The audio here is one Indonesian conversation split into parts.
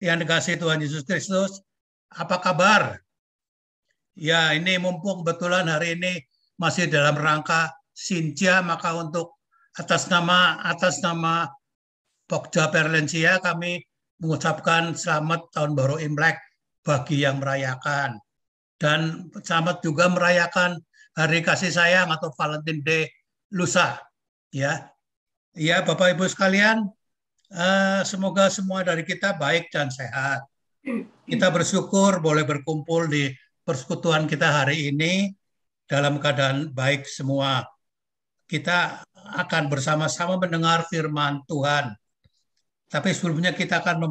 yang dikasihi Tuhan Yesus Kristus, apa kabar? Ya, ini mumpung kebetulan hari ini masih dalam rangka Sinja, maka untuk atas nama Pokja Perlensia kami mengucapkan selamat tahun baru Imlek bagi yang merayakan, dan selamat juga merayakan hari kasih sayang atau Valentine Day lusa. Ya, ya Bapak Ibu sekalian, semoga semua dari kita baik dan sehat. Kita bersyukur boleh berkumpul di persekutuan kita hari ini dalam keadaan baik semua. Kita akan bersama-sama mendengar firman Tuhan. Tapi sebelumnya kita akan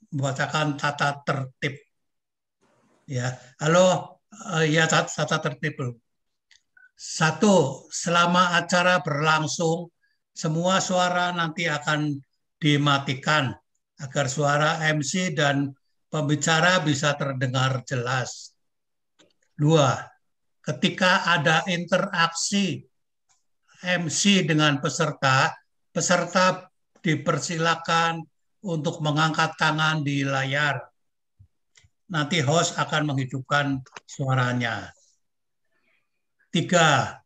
membacakan tata tertib. Ya, halo, ya tata tertib. 1, selama acara berlangsung, semua suara nanti akan dimatikan agar suara MC dan pembicara bisa terdengar jelas. 2, ketika ada interaksi MC dengan peserta, peserta dipersilakan untuk mengangkat tangan di layar. Nanti host akan menghidupkan suaranya. 3,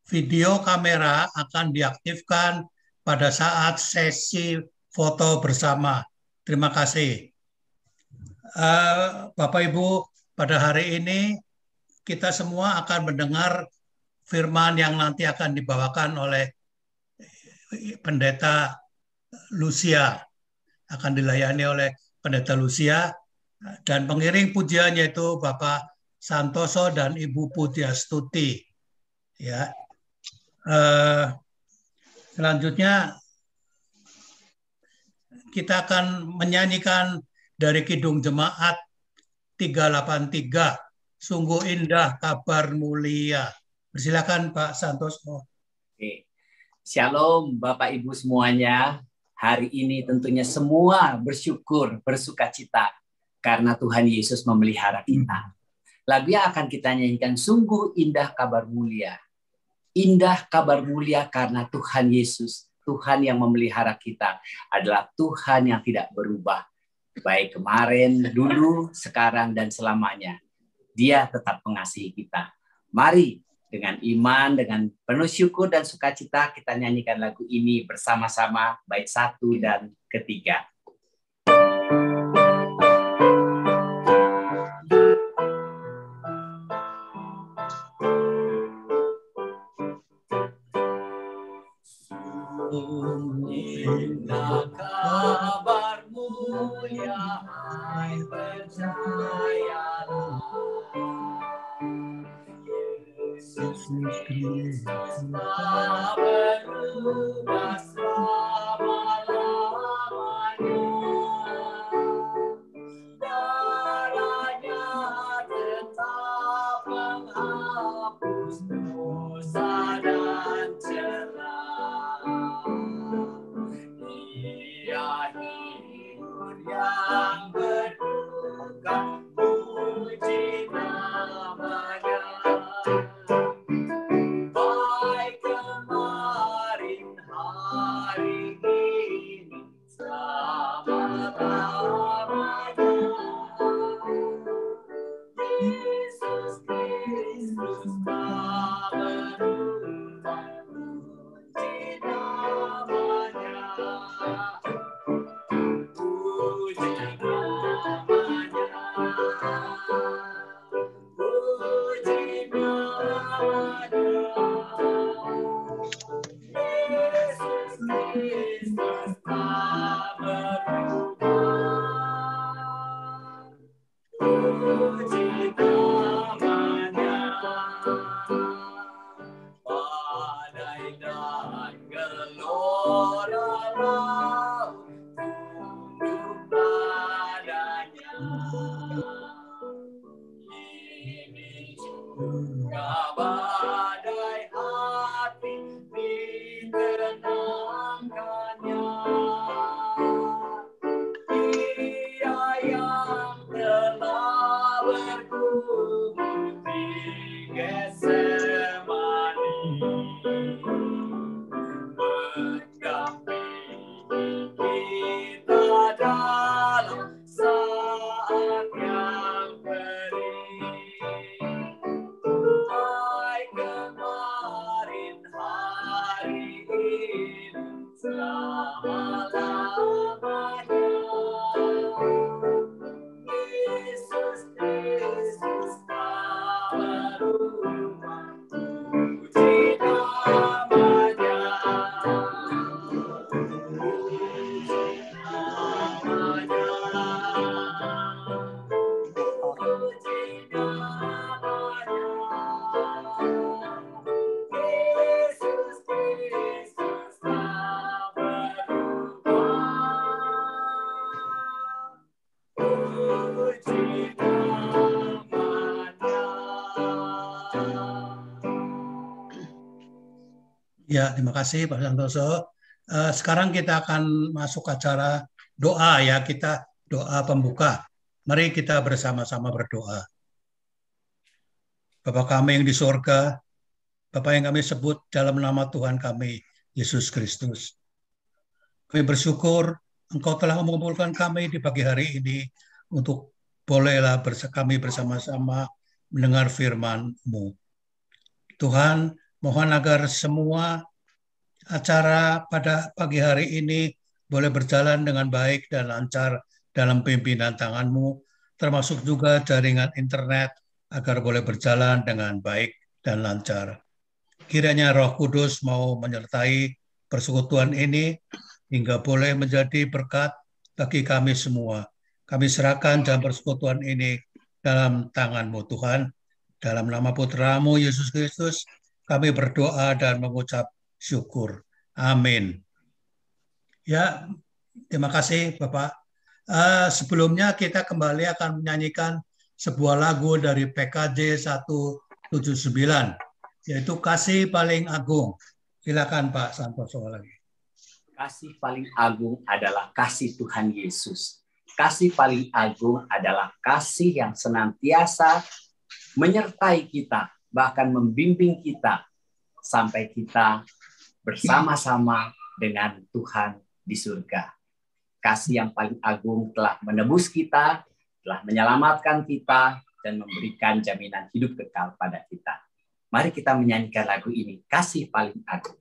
video kamera akan diaktifkan pada saat sesi foto bersama. Terima kasih. Bapak Ibu, pada hari ini kita semua akan mendengar firman yang nanti akan dibawakan oleh Pendeta Lucia. Akan dilayani oleh Pendeta Lucia, dan pengiring pujiannya itu Bapak Santoso dan Ibu Pujiastuti. Ya. Selanjutnya kita akan menyanyikan dari Kidung Jemaat 383, Sungguh Indah Kabar Mulia. Silakan Pak Santoso. Oke. Shalom Bapak Ibu semuanya. Hari ini tentunya semua bersyukur, bersukacita karena Tuhan Yesus memelihara kita. Lagu yang akan kita nyanyikan, Sungguh Indah Kabar Mulia. Indah kabar mulia karena Tuhan Yesus, Tuhan yang memelihara kita, adalah Tuhan yang tidak berubah. Baik kemarin, dulu, sekarang, dan selamanya. Dia tetap mengasihi kita. Mari dengan iman, dengan penuh syukur dan sukacita kita nyanyikan lagu ini bersama-sama, bait 1 dan ketiga. Indah kabar mulia, hai percayalah, Yesus Kristus tak berubah selama-lamanya. Darahnya tetap menghapus dosa dan celah. Dia hibur yang berduka, puji namanya. Baik kemarin, hari ini, selama-lamanya. Yesus Kristus tak berubah, puji namanya. Puji namanya. Puji namanya. Yesus Kristus tak berubah. Puji namanya. Badai dan gelora laut tunduk padanya. Ini juga badai hati ditenangkannya. Dia yang telah bergumul di Getsemani, mendampingi Ya, terima kasih Pak Santoso. Sekarang kita akan masuk acara doa ya, kita doa pembuka. Mari kita bersama-sama berdoa. Bapa kami yang di sorga, Bapa yang kami sebut dalam nama Tuhan kami, Yesus Kristus. Kami bersyukur Engkau telah mengumpulkan kami di pagi hari ini untuk bolehlah kami bersama-sama mendengar firman-Mu. Tuhan, mohon agar semua acara pada pagi hari ini boleh berjalan dengan baik dan lancar dalam pimpinan tangan-Mu, termasuk juga jaringan internet agar boleh berjalan dengan baik dan lancar. Kiranya Roh Kudus mau menyertai persekutuan ini hingga boleh menjadi berkat bagi kami semua. Kami serahkan dalam persekutuan ini dalam tangan-Mu Tuhan. Dalam nama Putra-Mu Yesus Kristus, kami berdoa dan mengucap syukur. Amin. Ya, terima kasih Bapak. Sebelumnya kita kembali akan menyanyikan sebuah lagu dari PKJ 179, yaitu Kasih Paling Agung. Silakan Pak Santoso lagi. Kasih paling agung adalah kasih Tuhan Yesus. Kasih paling agung adalah kasih yang senantiasa menyertai kita, bahkan membimbing kita sampai kita bersama-sama dengan Tuhan di surga. Kasih yang paling agung telah menebus kita, telah menyelamatkan kita, dan memberikan jaminan hidup kekal pada kita. Mari kita menyanyikan lagu ini, Kasih Paling Agung.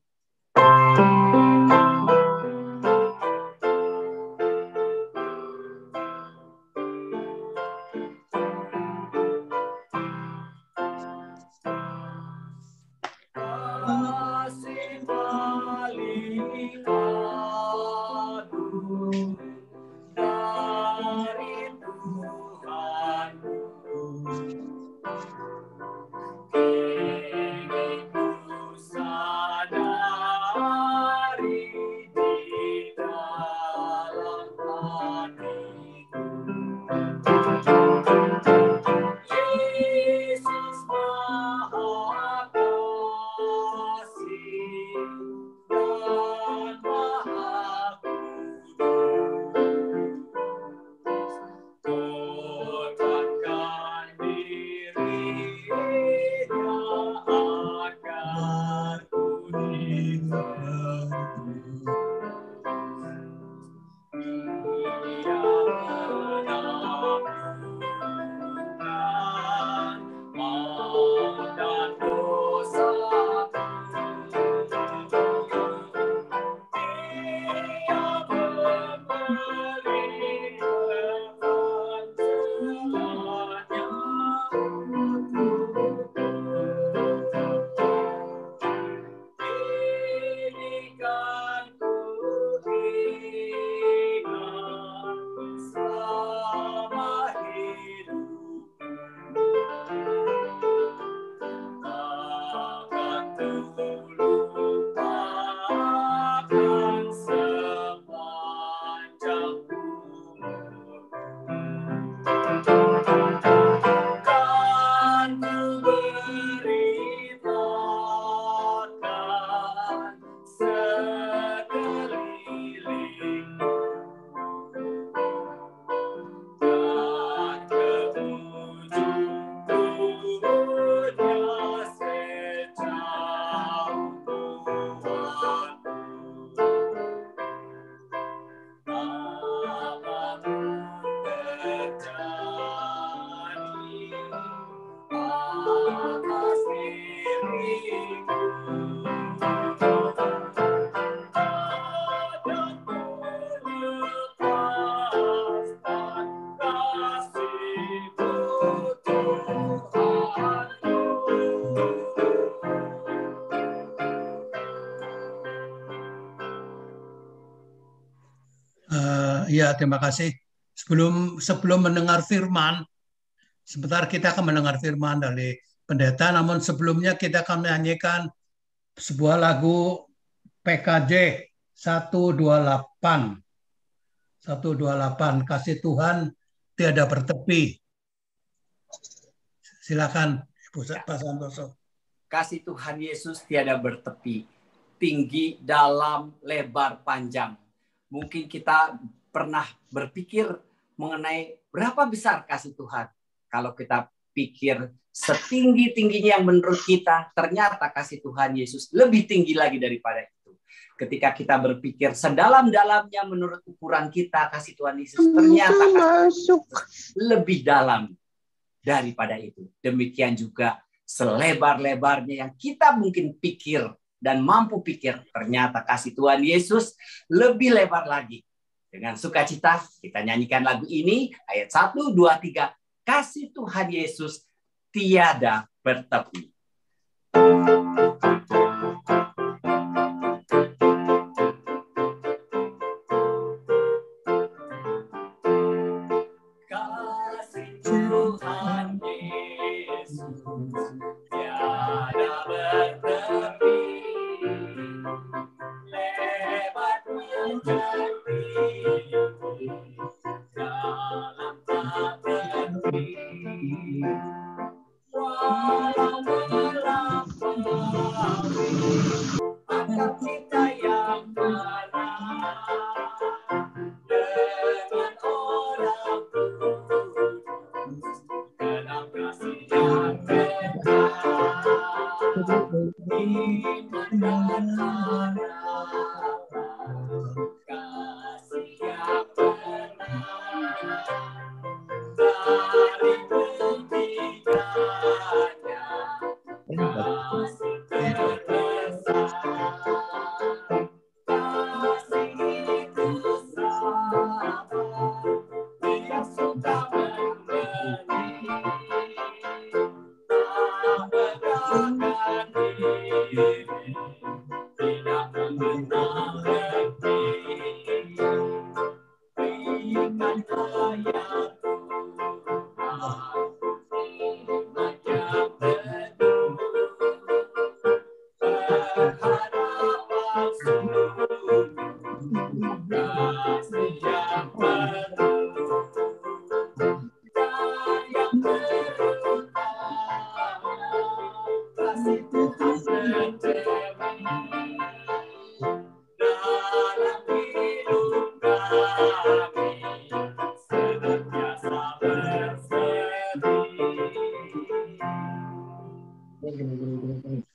Ya, terima kasih. Sebelum mendengar firman, sebentar kita akan mendengar firman dari pendeta. Namun sebelumnya kita akan menyanyikan sebuah lagu PKJ 128. 128, kasih Tuhan tiada bertepi. Silakan Ibu Pak Santoso. Kasih Tuhan Yesus tiada bertepi, tinggi, dalam, lebar, panjang. Mungkin kita pernah berpikir mengenai berapa besar kasih Tuhan. Kalau kita pikir setinggi-tingginya yang menurut kita, ternyata kasih Tuhan Yesus lebih tinggi lagi daripada itu. Ketika kita berpikir sedalam-dalamnya menurut ukuran kita, kasih Tuhan Yesus ternyata lebih dalam daripada itu. Demikian juga selebar-lebarnya yang kita mungkin pikir dan mampu pikir, ternyata kasih Tuhan Yesus lebih lebar lagi. Dengan sukacita kita nyanyikan lagu ini, ayat 1, 2, 3. Kasih Tuhan Yesus tiada bertepi.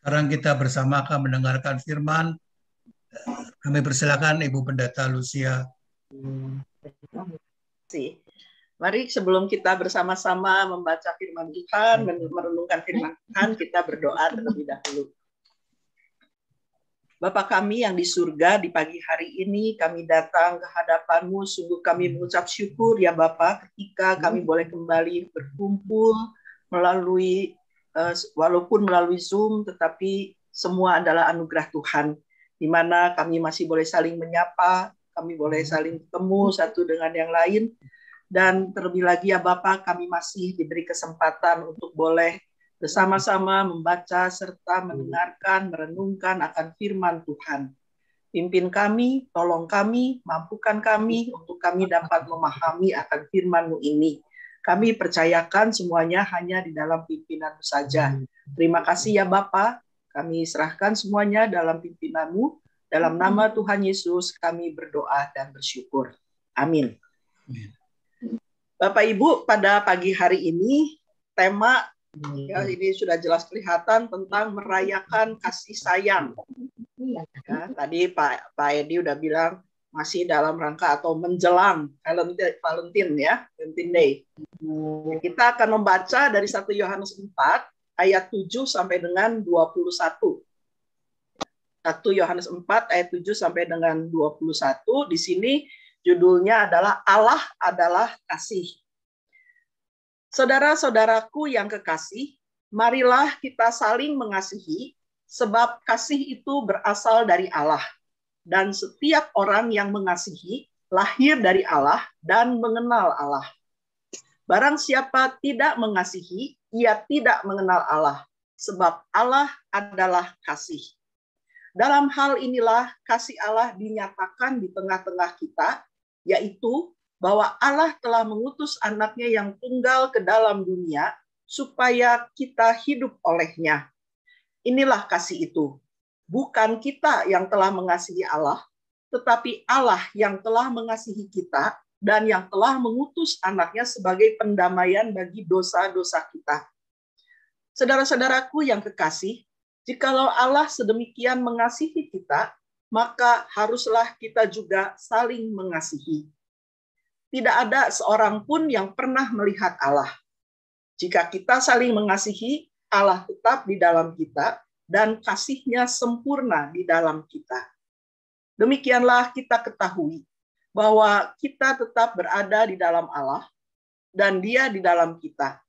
Sekarang kita bersama akan mendengarkan firman. Kami persilakan Ibu Pendeta Lucia. Mari sebelum kita bersama-sama membaca firman Tuhan, merenungkan firman Tuhan, kita berdoa terlebih dahulu. Bapa kami yang di surga, di pagi hari ini kami datang ke hadapan-Mu, sungguh kami mengucap syukur ya Bapa, ketika kami boleh kembali berkumpul melalui walaupun melalui Zoom, tetapi semua adalah anugerah Tuhan, di mana kami masih boleh saling menyapa, kami boleh saling ketemu satu dengan yang lain, dan terlebih lagi ya Bapak, kami masih diberi kesempatan untuk boleh bersama-sama membaca serta mendengarkan, merenungkan akan firman Tuhan. Pimpin kami, tolong kami, mampukan kami untuk kami dapat memahami akan firman-Mu ini. Kami percayakan semuanya hanya di dalam pimpinan-Mu saja. Terima kasih ya Bapa, kami serahkan semuanya dalam pimpinan-Mu. Dalam nama Tuhan Yesus kami berdoa dan bersyukur. Amin. Bapak Ibu, pada pagi hari ini tema ya, ini sudah jelas kelihatan tentang merayakan kasih sayang. Ya, tadi Pak Edi udah bilang masih dalam rangka atau menjelang Valentine ya, Valentine Day. Kita akan membaca dari 1 Yohanes 4 ayat 7 sampai dengan 21. 1 Yohanes 4 ayat 7 sampai dengan 21. Di sini judulnya adalah Allah adalah kasih. Saudara-saudaraku yang kekasih, marilah kita saling mengasihi, sebab kasih itu berasal dari Allah. Dan setiap orang yang mengasihi lahir dari Allah dan mengenal Allah. Barang siapa tidak mengasihi, ia tidak mengenal Allah, sebab Allah adalah kasih. Dalam hal inilah kasih Allah dinyatakan di tengah-tengah kita, yaitu bahwa Allah telah mengutus anaknya yang tunggal ke dalam dunia, supaya kita hidup olehnya. Inilah kasih itu. Bukan kita yang telah mengasihi Allah, tetapi Allah yang telah mengasihi kita dan yang telah mengutus anaknya sebagai pendamaian bagi dosa-dosa kita. Saudara-saudaraku yang kekasih, jikalau Allah sedemikian mengasihi kita, maka haruslah kita juga saling mengasihi. Tidak ada seorang pun yang pernah melihat Allah. Jika kita saling mengasihi, Allah tetap di dalam kita dan kasih-Nya sempurna di dalam kita. Demikianlah kita ketahui bahwa kita tetap berada di dalam Allah dan Dia di dalam kita.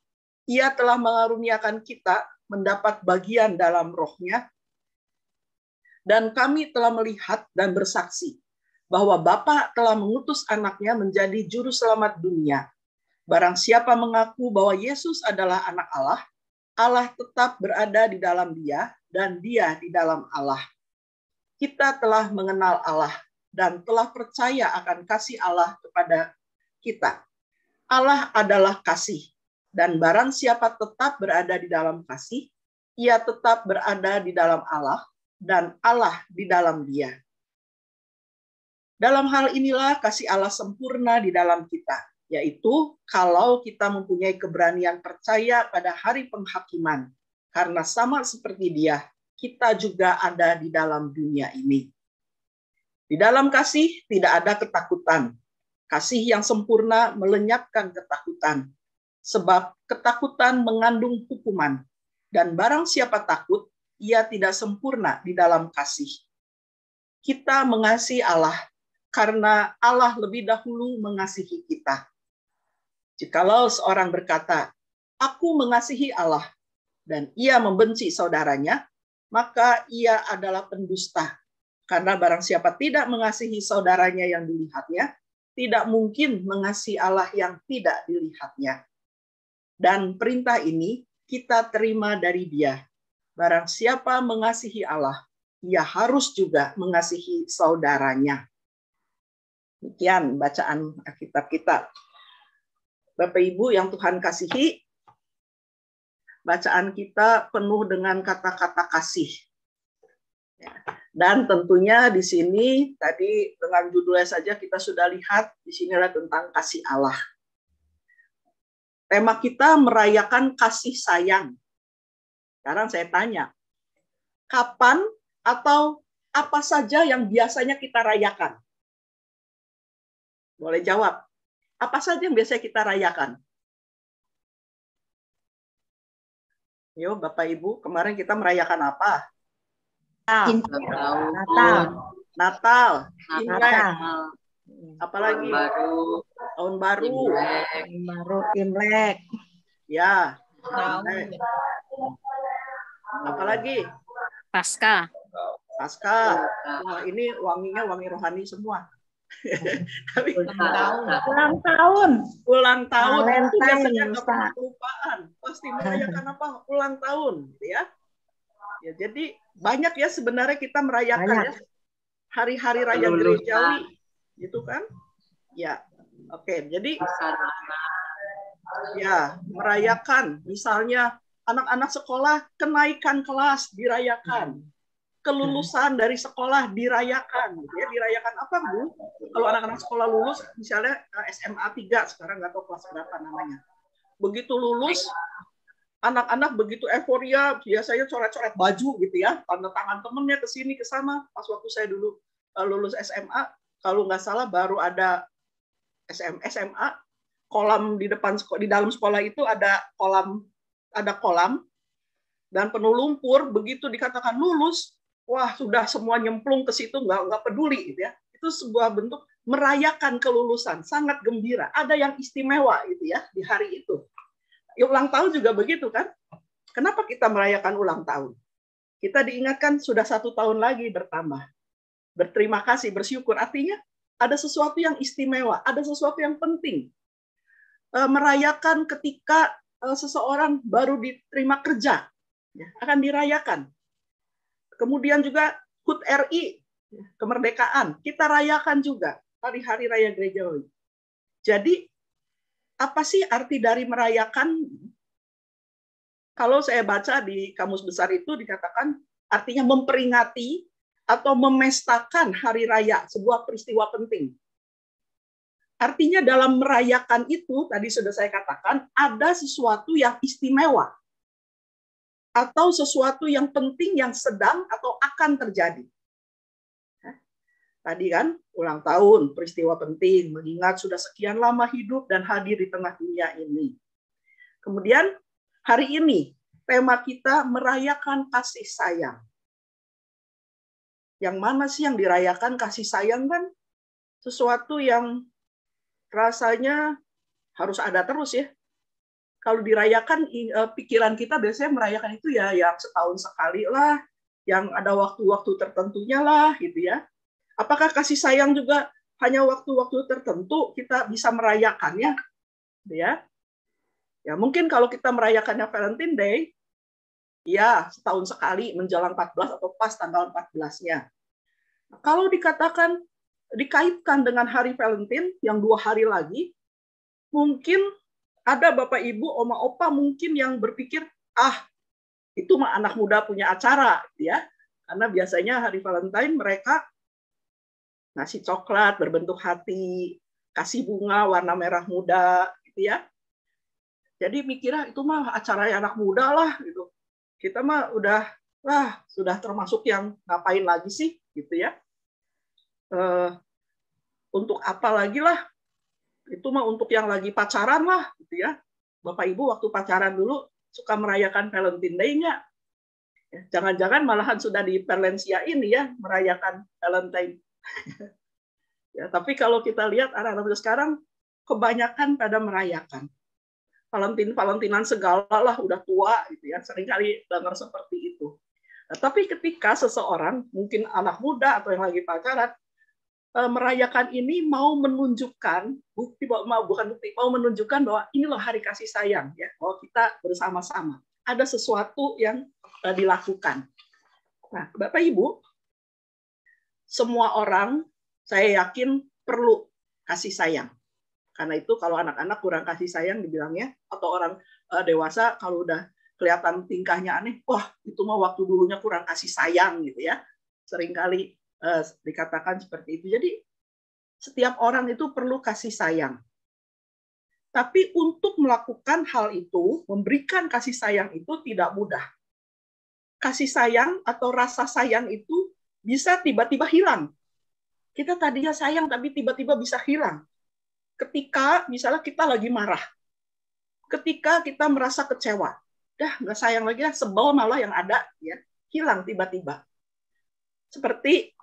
Ia telah mengaruniakan kita mendapat bagian dalam Roh-Nya, dan kami telah melihat dan bersaksi bahwa Bapa telah mengutus anaknya menjadi juru selamat dunia. Barang siapa mengaku bahwa Yesus adalah anak Allah, Allah tetap berada di dalam Dia dan Dia di dalam Allah. Kita telah mengenal Allah dan telah percaya akan kasih Allah kepada kita. Allah adalah kasih, dan barang siapa tetap berada di dalam kasih, ia tetap berada di dalam Allah, dan Allah di dalam Dia. Dalam hal inilah kasih Allah sempurna di dalam kita, yaitu kalau kita mempunyai keberanian percaya pada hari penghakiman, karena sama seperti Dia, kita juga ada di dalam dunia ini. Di dalam kasih tidak ada ketakutan. Kasih yang sempurna melenyapkan ketakutan. Sebab ketakutan mengandung hukuman. Dan barang siapa takut, ia tidak sempurna di dalam kasih. Kita mengasihi Allah karena Allah lebih dahulu mengasihi kita. Jikalau seorang berkata, "Aku mengasihi Allah," dan ia membenci saudaranya, maka ia adalah pendusta. Karena barang siapa tidak mengasihi saudaranya yang dilihatnya, tidak mungkin mengasihi Allah yang tidak dilihatnya. Dan perintah ini kita terima dari Dia. Barang siapa mengasihi Allah, ia harus juga mengasihi saudaranya. Demikian bacaan Alkitab kita. Bapak Ibu yang Tuhan kasihi, bacaan kita penuh dengan kata-kata kasih. Dan tentunya di sini tadi dengan judulnya saja kita sudah lihat di sini adalah tentang kasih Allah. Tema kita merayakan kasih sayang. Sekarang saya tanya, kapan atau apa saja yang biasanya kita rayakan? Boleh jawab. Apa saja yang biasanya kita rayakan? Yo, Bapak Ibu, kemarin kita merayakan apa? Natal, Imlek, apalagi tahun baru, Imlek, ya, apalagi Paskah. Wah, ini wanginya wangi rohani semua. Tapi ulang tahun itu biasanya nggak pernah kelupaan, pasti merayakan apa? Ulang tahun, ya. Ya, jadi banyak ya sebenarnya kita merayakan ya hari-hari raya gerejawi, gitu kan? Ya, oke. Jadi ya merayakan, misalnya anak-anak sekolah kenaikan kelas dirayakan, kelulusan dari sekolah dirayakan, gitu ya. Dirayakan apa, Bu? Kalau anak-anak sekolah lulus, misalnya SMA 3, sekarang nggak tahu kelas berapa namanya. Begitu lulus, anak-anak begitu euforia, biasanya coret-coret baju gitu ya, tanda tangan temennya ke sini ke sana. Pas waktu saya dulu lulus SMA, kalau nggak salah baru ada SMA, kolam di depan di dalam sekolah itu ada kolam dan penuh lumpur. Begitu dikatakan lulus, wah sudah semua nyemplung ke situ, nggak peduli gitu ya. Itu sebuah bentuk merayakan kelulusan, sangat gembira. Ada yang istimewa gitu ya di hari itu. Ya, ulang tahun juga begitu kan? Kenapa kita merayakan ulang tahun? Kita diingatkan sudah 1 tahun lagi bertambah. Berterima kasih, bersyukur. Artinya ada sesuatu yang istimewa, ada sesuatu yang penting. Merayakan ketika seseorang baru diterima kerja, ya, akan dirayakan. Kemudian juga HUT RI, kemerdekaan, kita rayakan juga hari-hari raya gerejawi. Jadi apa sih arti dari merayakan? Kalau saya baca di Kamus Besar itu dikatakan artinya memperingati atau memestakan hari raya, sebuah peristiwa penting. Artinya dalam merayakan itu, tadi sudah saya katakan, ada sesuatu yang istimewa. Atau sesuatu yang penting yang sedang atau akan terjadi. Tadi kan, ulang tahun, peristiwa penting, mengingat sudah sekian lama hidup dan hadir di tengah dunia ini. Kemudian, hari ini, tema kita merayakan kasih sayang. Yang mana sih yang dirayakan kasih sayang kan? Sesuatu yang rasanya harus ada terus ya. Kalau dirayakan, pikiran kita biasanya merayakan itu ya yang setahun sekali lah, yang ada waktu-waktu tertentunya lah, gitu ya. Apakah kasih sayang juga hanya waktu-waktu tertentu kita bisa merayakannya, gitu ya? Ya mungkin kalau kita merayakannya Valentine Day, ya setahun sekali menjelang 14 atau pas tanggal 14-nya. Kalau dikaitkan dengan hari Valentine yang 2 hari lagi, mungkin ada Bapak Ibu, Oma Opa mungkin yang berpikir, itu mah anak muda punya acara, ya. Karena biasanya hari Valentine mereka ngasih coklat berbentuk hati, kasih bunga warna merah muda, gitu ya. Jadi mikirnya itu mah acara anak muda lah, gitu. Kita mah sudah termasuk yang ngapain lagi sih, gitu ya. Untuk apa lagi lah, itu mah untuk yang lagi pacaran lah, gitu ya. Bapak Ibu waktu pacaran dulu suka merayakan Valentine Day-nya. Ya, jangan-jangan malahan sudah di Perlensia ini ya merayakan Valentine. Ya, tapi kalau kita lihat anak-anak sekarang kebanyakan pada merayakan Valentinan segala lah, udah tua gitu ya. Seringkali dengar seperti itu. Nah, tapi ketika seseorang mungkin anak muda atau yang lagi pacaran merayakan ini mau menunjukkan mau menunjukkan bahwa ini loh hari kasih sayang ya, bahwa kita bersama-sama ada sesuatu yang dilakukan. Nah, Bapak Ibu, semua orang saya yakin perlu kasih sayang. Karena itu kalau anak-anak kurang kasih sayang dibilangnya, atau orang dewasa kalau udah kelihatan tingkahnya aneh, wah itu mah waktu dulunya kurang kasih sayang gitu ya. Seringkali dikatakan seperti itu. Jadi setiap orang itu perlu kasih sayang. Tapi untuk melakukan hal itu, memberikan kasih sayang itu tidak mudah. Kasih sayang atau rasa sayang itu bisa tiba-tiba hilang. Kita tadinya sayang tapi tiba-tiba bisa hilang. Ketika misalnya kita lagi marah. Ketika kita merasa kecewa. Nggak sayang lagi, sebel malah yang ada ya, hilang tiba-tiba. Seperti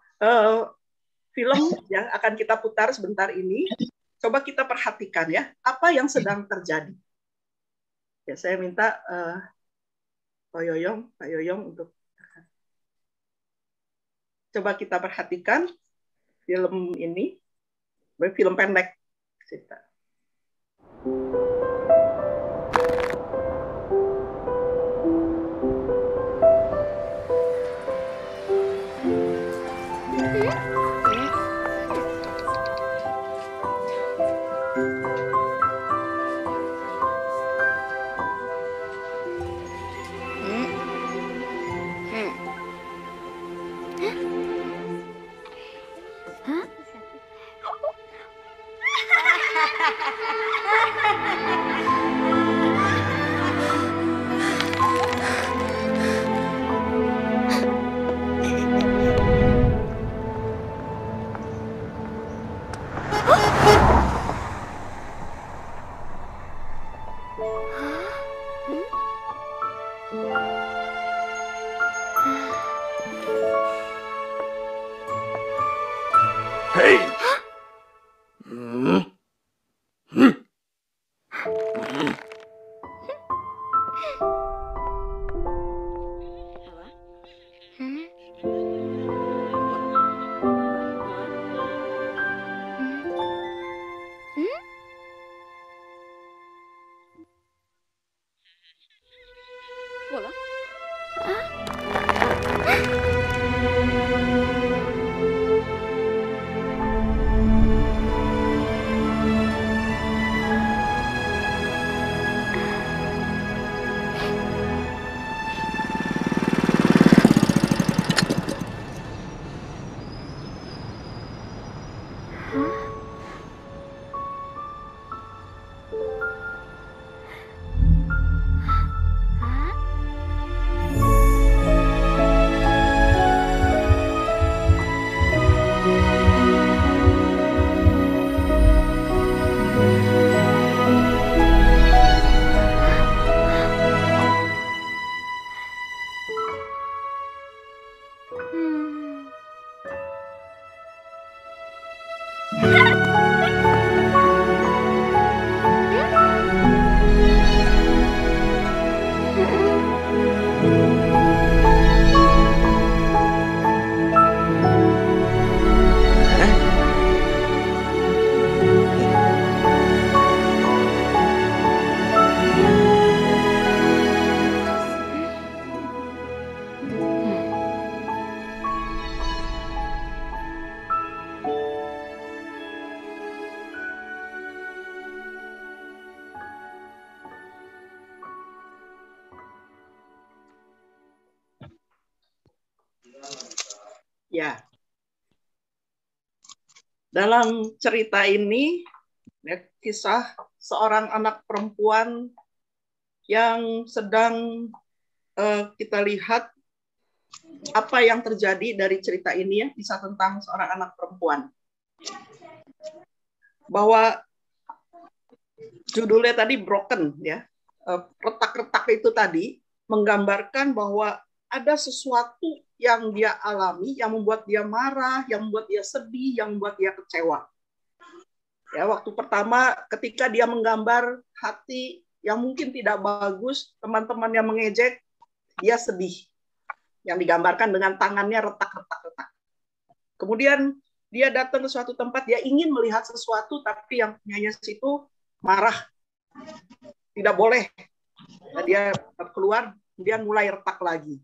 film yang akan kita putar sebentar ini, coba kita perhatikan ya, apa yang sedang terjadi. Ya, saya minta Pak Yoyong untuk coba kita perhatikan film ini, film pendek cerita. Ya, dalam cerita ini ya, kisah seorang anak perempuan yang sedang kita lihat apa yang terjadi dari cerita ini ya, kisah tentang seorang anak perempuan. Bahwa judulnya tadi broken ya, retak-retak itu tadi menggambarkan bahwa ada sesuatu yang dia alami, yang membuat dia marah, yang membuat dia sedih, yang membuat dia kecewa. Ya, waktu pertama ketika dia menggambar hati yang mungkin tidak bagus, teman-teman yang mengejek, dia sedih. Yang digambarkan dengan tangannya retak-retak-retak. Kemudian dia datang ke suatu tempat, dia ingin melihat sesuatu, tapi yang punyanya situ marah. Tidak boleh. Nah, dia keluar, kemudian mulai retak lagi.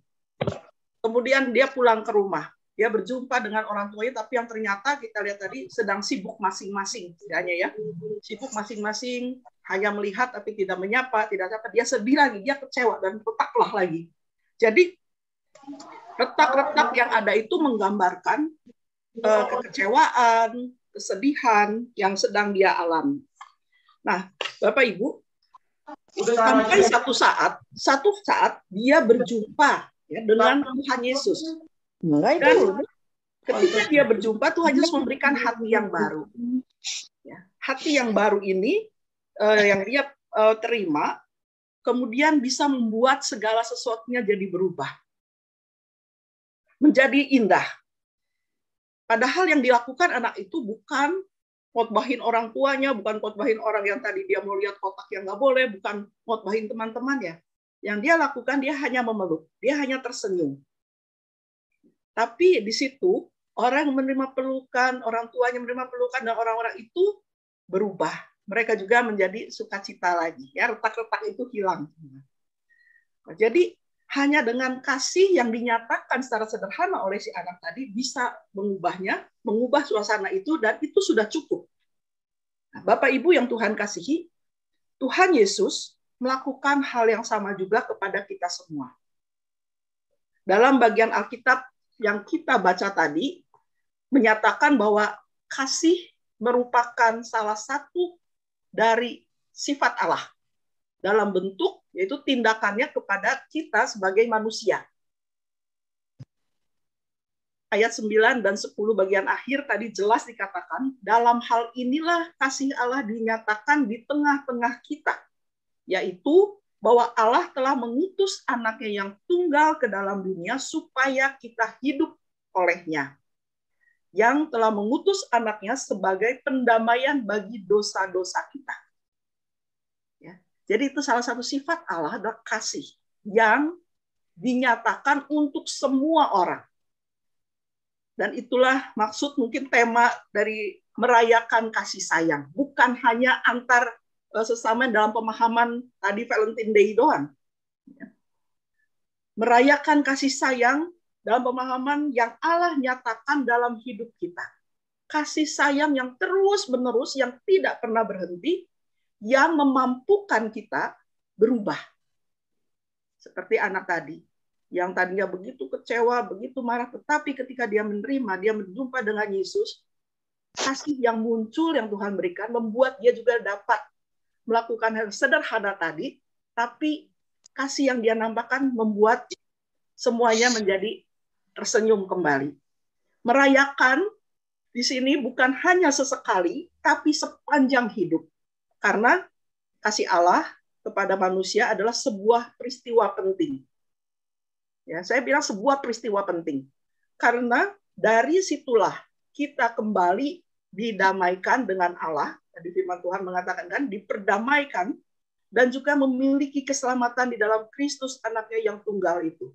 Kemudian dia pulang ke rumah. Dia berjumpa dengan orang tuanya, tapi yang ternyata kita lihat tadi sedang sibuk masing-masing. Hanya ya, sibuk masing-masing, hanya melihat tapi tidak menyapa, tidak apa. Dia sedih lagi, dia kecewa dan retaklah lagi. Jadi retak-retak yang ada itu menggambarkan kekecewaan, kesedihan yang sedang dia alami. Nah, Bapak Ibu, sampai satu saat dia berjumpa ya, dengan Tuhan Yesus. Dan ketika dia berjumpa, Tuhan Yesus memberikan hati yang baru. Ya, hati yang baru ini yang dia terima, kemudian bisa membuat segala sesuatunya jadi berubah. Menjadi indah. Padahal yang dilakukan anak itu bukan khotbahin orang tuanya, bukan khotbahin orang yang tadi dia mau lihat kotak yang nggak boleh, bukan khotbahin teman-temannya. Yang dia lakukan, dia hanya memeluk, dia hanya tersenyum. Tapi di situ, orang yang menerima pelukan, orang tuanya menerima pelukan, dan orang-orang itu berubah. Mereka juga menjadi sukacita lagi. Ya, retak-retak itu hilang. Jadi, hanya dengan kasih yang dinyatakan secara sederhana oleh si anak tadi bisa mengubahnya, mengubah suasana itu, dan itu sudah cukup. Nah, Bapak Ibu yang Tuhan kasihi, Tuhan Yesus melakukan hal yang sama juga kepada kita semua. Dalam bagian Alkitab yang kita baca tadi, menyatakan bahwa kasih merupakan salah satu dari sifat Allah. Dalam bentuk, yaitu tindakannya kepada kita sebagai manusia. Ayat 9 dan 10 bagian akhir tadi jelas dikatakan, dalam hal inilah kasih Allah dinyatakan di tengah-tengah kita, yaitu bahwa Allah telah mengutus anaknya yang tunggal ke dalam dunia supaya kita hidup olehnya. Yang telah mengutus anaknya sebagai pendamaian bagi dosa-dosa kita. Jadi itu salah satu sifat Allah adalah kasih yang dinyatakan untuk semua orang. Dan itulah maksud mungkin tema dari merayakan kasih sayang. Bukan hanya antar sesama dalam pemahaman tadi Valentine Day doang. Merayakan kasih sayang dalam pemahaman yang Allah nyatakan dalam hidup kita. Kasih sayang yang terus-menerus, yang tidak pernah berhenti, yang memampukan kita berubah. Seperti anak tadi, yang tadinya begitu kecewa, begitu marah, tetapi ketika dia menerima, dia berjumpa dengan Yesus, kasih yang muncul yang Tuhan berikan membuat dia juga dapat melakukan hal sederhana tadi, tapi kasih yang dia nampakkan membuat semuanya menjadi tersenyum kembali. Merayakan di sini bukan hanya sesekali, tapi sepanjang hidup. Karena kasih Allah kepada manusia adalah sebuah peristiwa penting. Ya, saya bilang sebuah peristiwa penting. Karena dari situlah kita kembali didamaikan dengan Allah. Tadi firman Tuhan mengatakan kan, diperdamaikan dan juga memiliki keselamatan di dalam Kristus anaknya yang tunggal itu.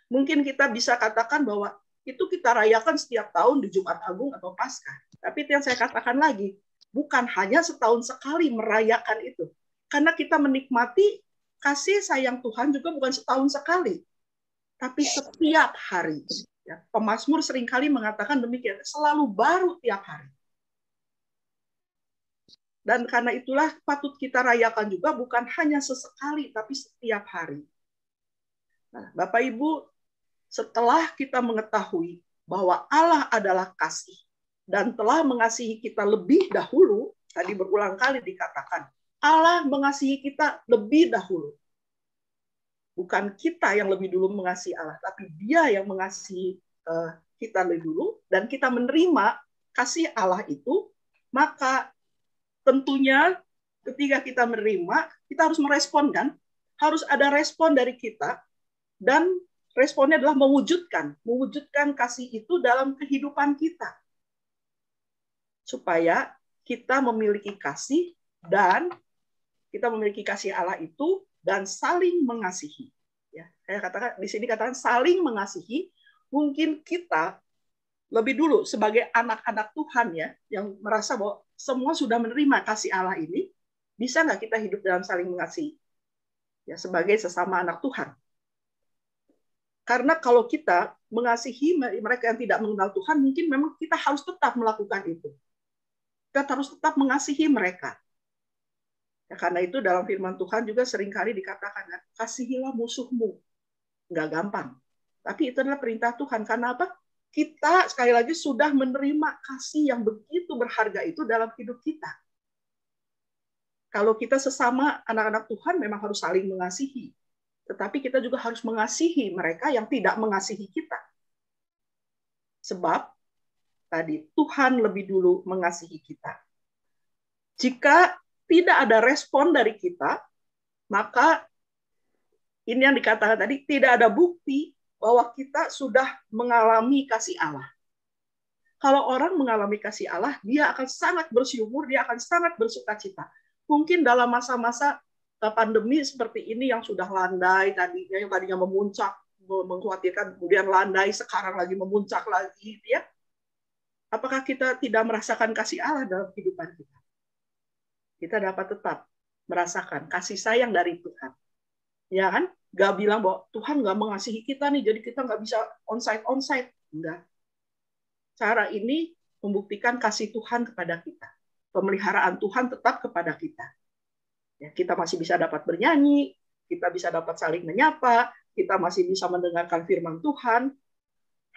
Mungkin kita bisa katakan bahwa itu kita rayakan setiap tahun di Jumat Agung atau Paskah. Tapi itu yang saya katakan lagi, bukan hanya setahun sekali merayakan itu. Karena kita menikmati kasih sayang Tuhan juga bukan setahun sekali, tapi setiap hari. Ya, pemazmur seringkali mengatakan demikian, selalu baru tiap hari. Dan karena itulah patut kita rayakan juga bukan hanya sesekali, tapi setiap hari. Nah, Bapak Ibu, setelah kita mengetahui bahwa Allah adalah kasih dan telah mengasihi kita lebih dahulu, tadi berulang kali dikatakan, Allah mengasihi kita lebih dahulu. Bukan kita yang lebih dulu mengasihi Allah, tapi Dia yang mengasihi kita lebih dulu, dan kita menerima kasih Allah itu, maka tentunya ketika kita menerima, kita harus merespon kan? Harus ada respon dari kita, dan responnya adalah mewujudkan kasih itu dalam kehidupan kita. Supaya kita memiliki kasih dan kita memiliki kasih Allah itu dan saling mengasihi. Ya, saya katakan di sini katakan saling mengasihi. Mungkin kita lebih dulu sebagai anak-anak Tuhan ya, yang merasa bahwa semua sudah menerima kasih Allah ini, bisa nggak kita hidup dalam saling mengasihi? Ya, sebagai sesama anak Tuhan. Karena kalau kita mengasihi mereka yang tidak mengenal Tuhan, mungkin memang kita harus tetap melakukan itu. Kita harus tetap mengasihi mereka. Ya, karena itu dalam firman Tuhan juga seringkali dikatakan, kasihilah musuhmu. Nggak gampang. Tapi itu adalah perintah Tuhan. Karena apa? Kita sekali lagi sudah menerima kasih yang begitu berharga itu dalam hidup kita. Kalau kita sesama anak-anak Tuhan memang harus saling mengasihi. Tetapi kita juga harus mengasihi mereka yang tidak mengasihi kita. Sebab tadi Tuhan lebih dulu mengasihi kita. Jika tidak ada respon dari kita, maka ini yang dikatakan tadi, tidak ada bukti bahwa kita sudah mengalami kasih Allah. Kalau orang mengalami kasih Allah, dia akan sangat bersyukur, dia akan sangat bersukacita. Mungkin dalam masa-masa pandemi seperti ini yang sudah landai tadinya, yang tadinya memuncak, mengkhawatirkan, kemudian landai, sekarang lagi memuncak lagi, ya. Apakah kita tidak merasakan kasih Allah dalam kehidupan kita? Kita dapat tetap merasakan kasih sayang dari Tuhan. Ya kan? Gak bilang bahwa Tuhan gak mengasihi kita nih, jadi kita gak bisa onsite. Enggak. Cara ini membuktikan kasih Tuhan kepada kita. Pemeliharaan Tuhan tetap kepada kita. Ya, kita masih bisa dapat bernyanyi, kita bisa dapat saling menyapa, kita masih bisa mendengarkan firman Tuhan.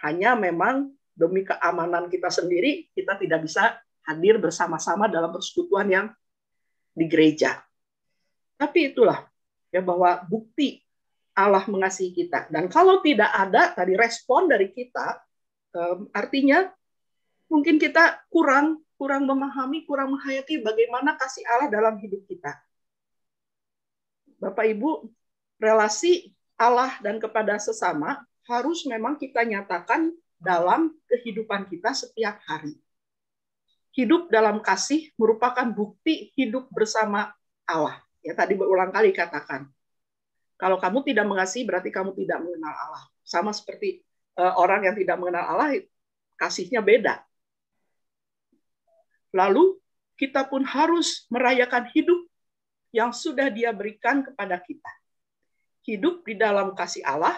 Hanya memang demi keamanan kita sendiri, kita tidak bisa hadir bersama-sama dalam persekutuan yang di gereja. Tapi itulah ya, bahwa bukti Allah mengasihi kita. Dan kalau tidak ada tadi respon dari kita, artinya mungkin kita kurang memahami, kurang menghayati bagaimana kasih Allah dalam hidup kita. Bapak Ibu, relasi Allah dan kepada sesama harus memang kita nyatakan dalam kehidupan kita setiap hari. Hidup dalam kasih merupakan bukti hidup bersama Allah. Ya, tadi berulang kali katakan. Kalau kamu tidak mengasihi, berarti kamu tidak mengenal Allah. Sama seperti orang yang tidak mengenal Allah, kasihnya beda. Lalu, kita pun harus merayakan hidup yang sudah Dia berikan kepada kita. Hidup di dalam kasih Allah,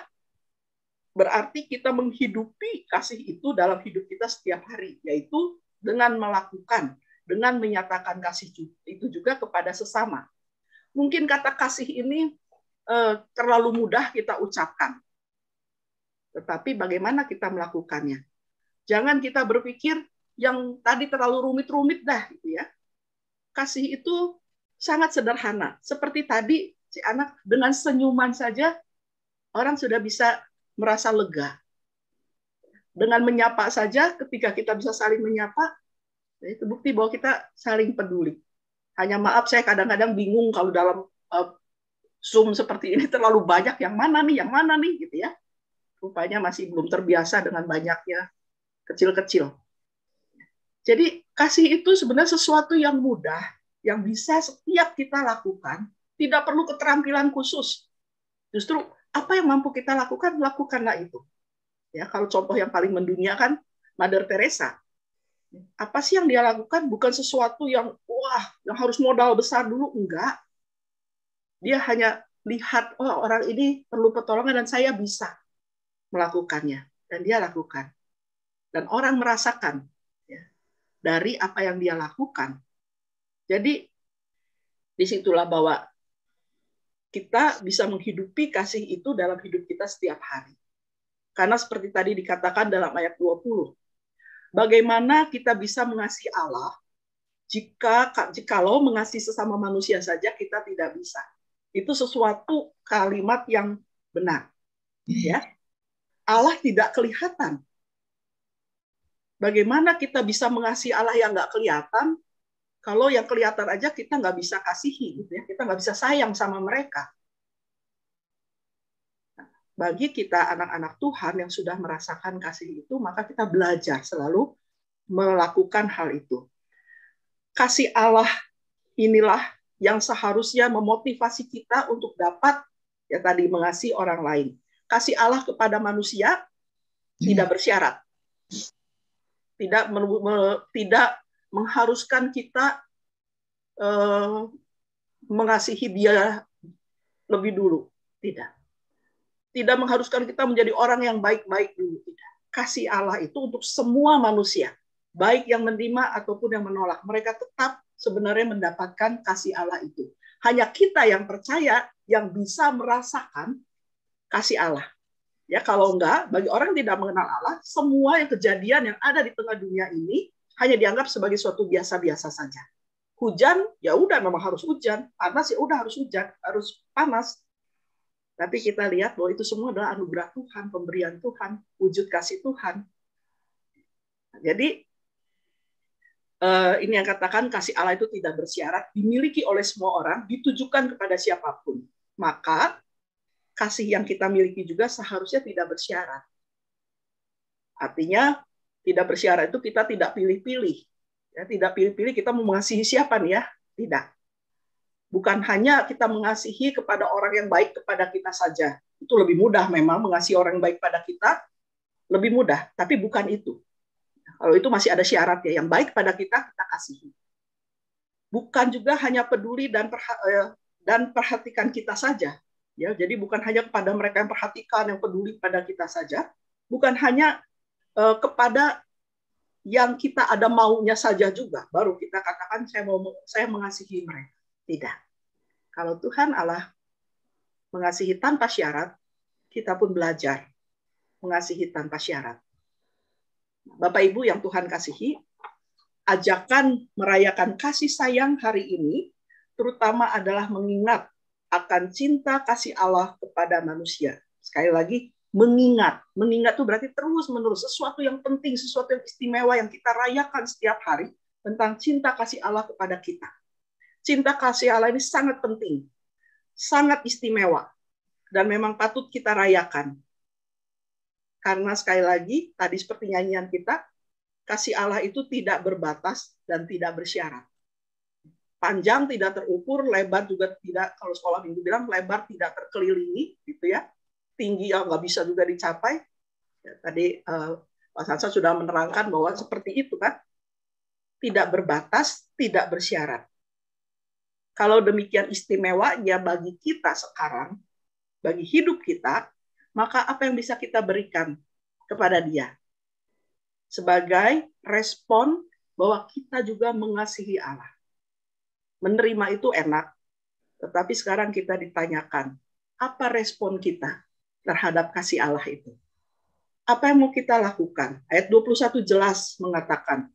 berarti kita menghidupi kasih itu dalam hidup kita setiap hari, yaitu dengan melakukan, dengan menyatakan kasih itu juga kepada sesama. Mungkin kata kasih ini terlalu mudah kita ucapkan. Tetapi bagaimana kita melakukannya? Jangan kita berpikir yang tadi terlalu rumit-rumit dah gitu ya. Kasih itu sangat sederhana. Seperti tadi si anak dengan senyuman saja orang sudah bisa merasa lega. Dengan menyapa saja, ketika kita bisa saling menyapa, itu bukti bahwa kita saling peduli. Hanya maaf, saya kadang-kadang bingung kalau dalam Zoom seperti ini terlalu banyak, yang mana nih, gitu ya. Rupanya masih belum terbiasa dengan banyaknya kecil-kecil. Jadi kasih itu sebenarnya sesuatu yang mudah, yang bisa setiap kita lakukan, tidak perlu keterampilan khusus. Justru apa yang mampu kita lakukan, lakukanlah itu. Ya, kalau contoh yang paling mendunia kan Mother Teresa. Apa sih yang dia lakukan? Bukan sesuatu yang yang harus modal besar dulu, enggak. Dia hanya lihat, orang ini perlu pertolongan dan saya bisa melakukannya, dan dia lakukan. Dan orang merasakan ya, dari apa yang dia lakukan. Jadi disitulah bahwa kita bisa menghidupi kasih itu dalam hidup kita setiap hari. Karena seperti tadi dikatakan dalam ayat 20, bagaimana kita bisa mengasihi Allah jikalau mengasihi sesama manusia saja kita tidak bisa. Itu sesuatu kalimat yang benar. Ya. Allah tidak kelihatan. Bagaimana kita bisa mengasihi Allah yang nggak kelihatan, kalau yang kelihatan aja kita nggak bisa kasihi, gitu ya. Kita nggak bisa sayang sama mereka. Bagi kita anak-anak Tuhan yang sudah merasakan kasih itu, maka kita belajar selalu melakukan hal itu. Kasih Allah inilah yang seharusnya memotivasi kita untuk dapat ya tadi mengasihi orang lain. Kasih Allah kepada manusia tidak bersyarat. Tidak mengharuskan kita mengasihi dia lebih dulu. Tidak. Tidak mengharuskan kita menjadi orang yang baik-baik dulu. Tidak. Kasih Allah itu untuk semua manusia. Baik yang menerima ataupun yang menolak. Mereka tetap sebenarnya mendapatkan kasih Allah itu. Hanya kita yang percaya yang bisa merasakan kasih Allah. Ya, kalau enggak, bagi orang yang tidak mengenal Allah, semua yang kejadian yang ada di tengah dunia ini hanya dianggap sebagai suatu biasa-biasa saja. Hujan, ya udah memang harus hujan. Panas, ya udah harus hujan. Harus panas. Tapi kita lihat bahwa itu semua adalah anugerah Tuhan, pemberian Tuhan, wujud kasih Tuhan. Jadi, ini yang katakan kasih Allah itu tidak bersyarat, dimiliki oleh semua orang, ditujukan kepada siapapun. Maka, kasih yang kita miliki juga seharusnya tidak bersyarat. Artinya, tidak bersyarat itu kita tidak pilih-pilih. Ya, tidak pilih-pilih kita mau mengasihi siapa nih ya? Tidak. Bukan hanya kita mengasihi kepada orang yang baik kepada kita saja. Itu lebih mudah memang mengasihi orang yang baik pada kita, lebih mudah. Tapi bukan itu. Kalau itu masih ada syarat ya, yang baik pada kita kasihi. Bukan juga hanya peduli dan perhatikan kita saja. Ya, jadi bukan hanya kepada mereka yang perhatikan, yang peduli pada kita saja. Bukan hanya kepada yang kita ada maunya saja juga. Baru kita katakan saya mengasihi mereka. Tidak. Kalau Tuhan Allah mengasihi tanpa syarat, kita pun belajar mengasihi tanpa syarat. Bapak Ibu yang Tuhan kasihi, ajakan merayakan kasih sayang hari ini terutama adalah mengingat akan cinta kasih Allah kepada manusia. Sekali lagi, mengingat. Mengingat itu berarti terus-menerus sesuatu yang penting, sesuatu yang istimewa yang kita rayakan setiap hari tentang cinta kasih Allah kepada kita. Cinta kasih Allah ini sangat penting, sangat istimewa, dan memang patut kita rayakan. Karena sekali lagi, tadi seperti nyanyian kita, kasih Allah itu tidak berbatas dan tidak bersyarat. Panjang tidak terukur, lebar juga tidak, kalau sekolah minggu bilang, lebar tidak terkelilingi, gitu ya. Tinggi nggak bisa juga dicapai. Ya, tadi Pak Sansa sudah menerangkan bahwa seperti itu kan, tidak berbatas, tidak bersyarat. Kalau demikian istimewanya bagi kita sekarang, bagi hidup kita, maka apa yang bisa kita berikan kepada Dia? Sebagai respon bahwa kita juga mengasihi Allah. Menerima itu enak, tetapi sekarang kita ditanyakan, apa respon kita terhadap kasih Allah itu? Apa yang mau kita lakukan? Ayat 21 jelas mengatakan,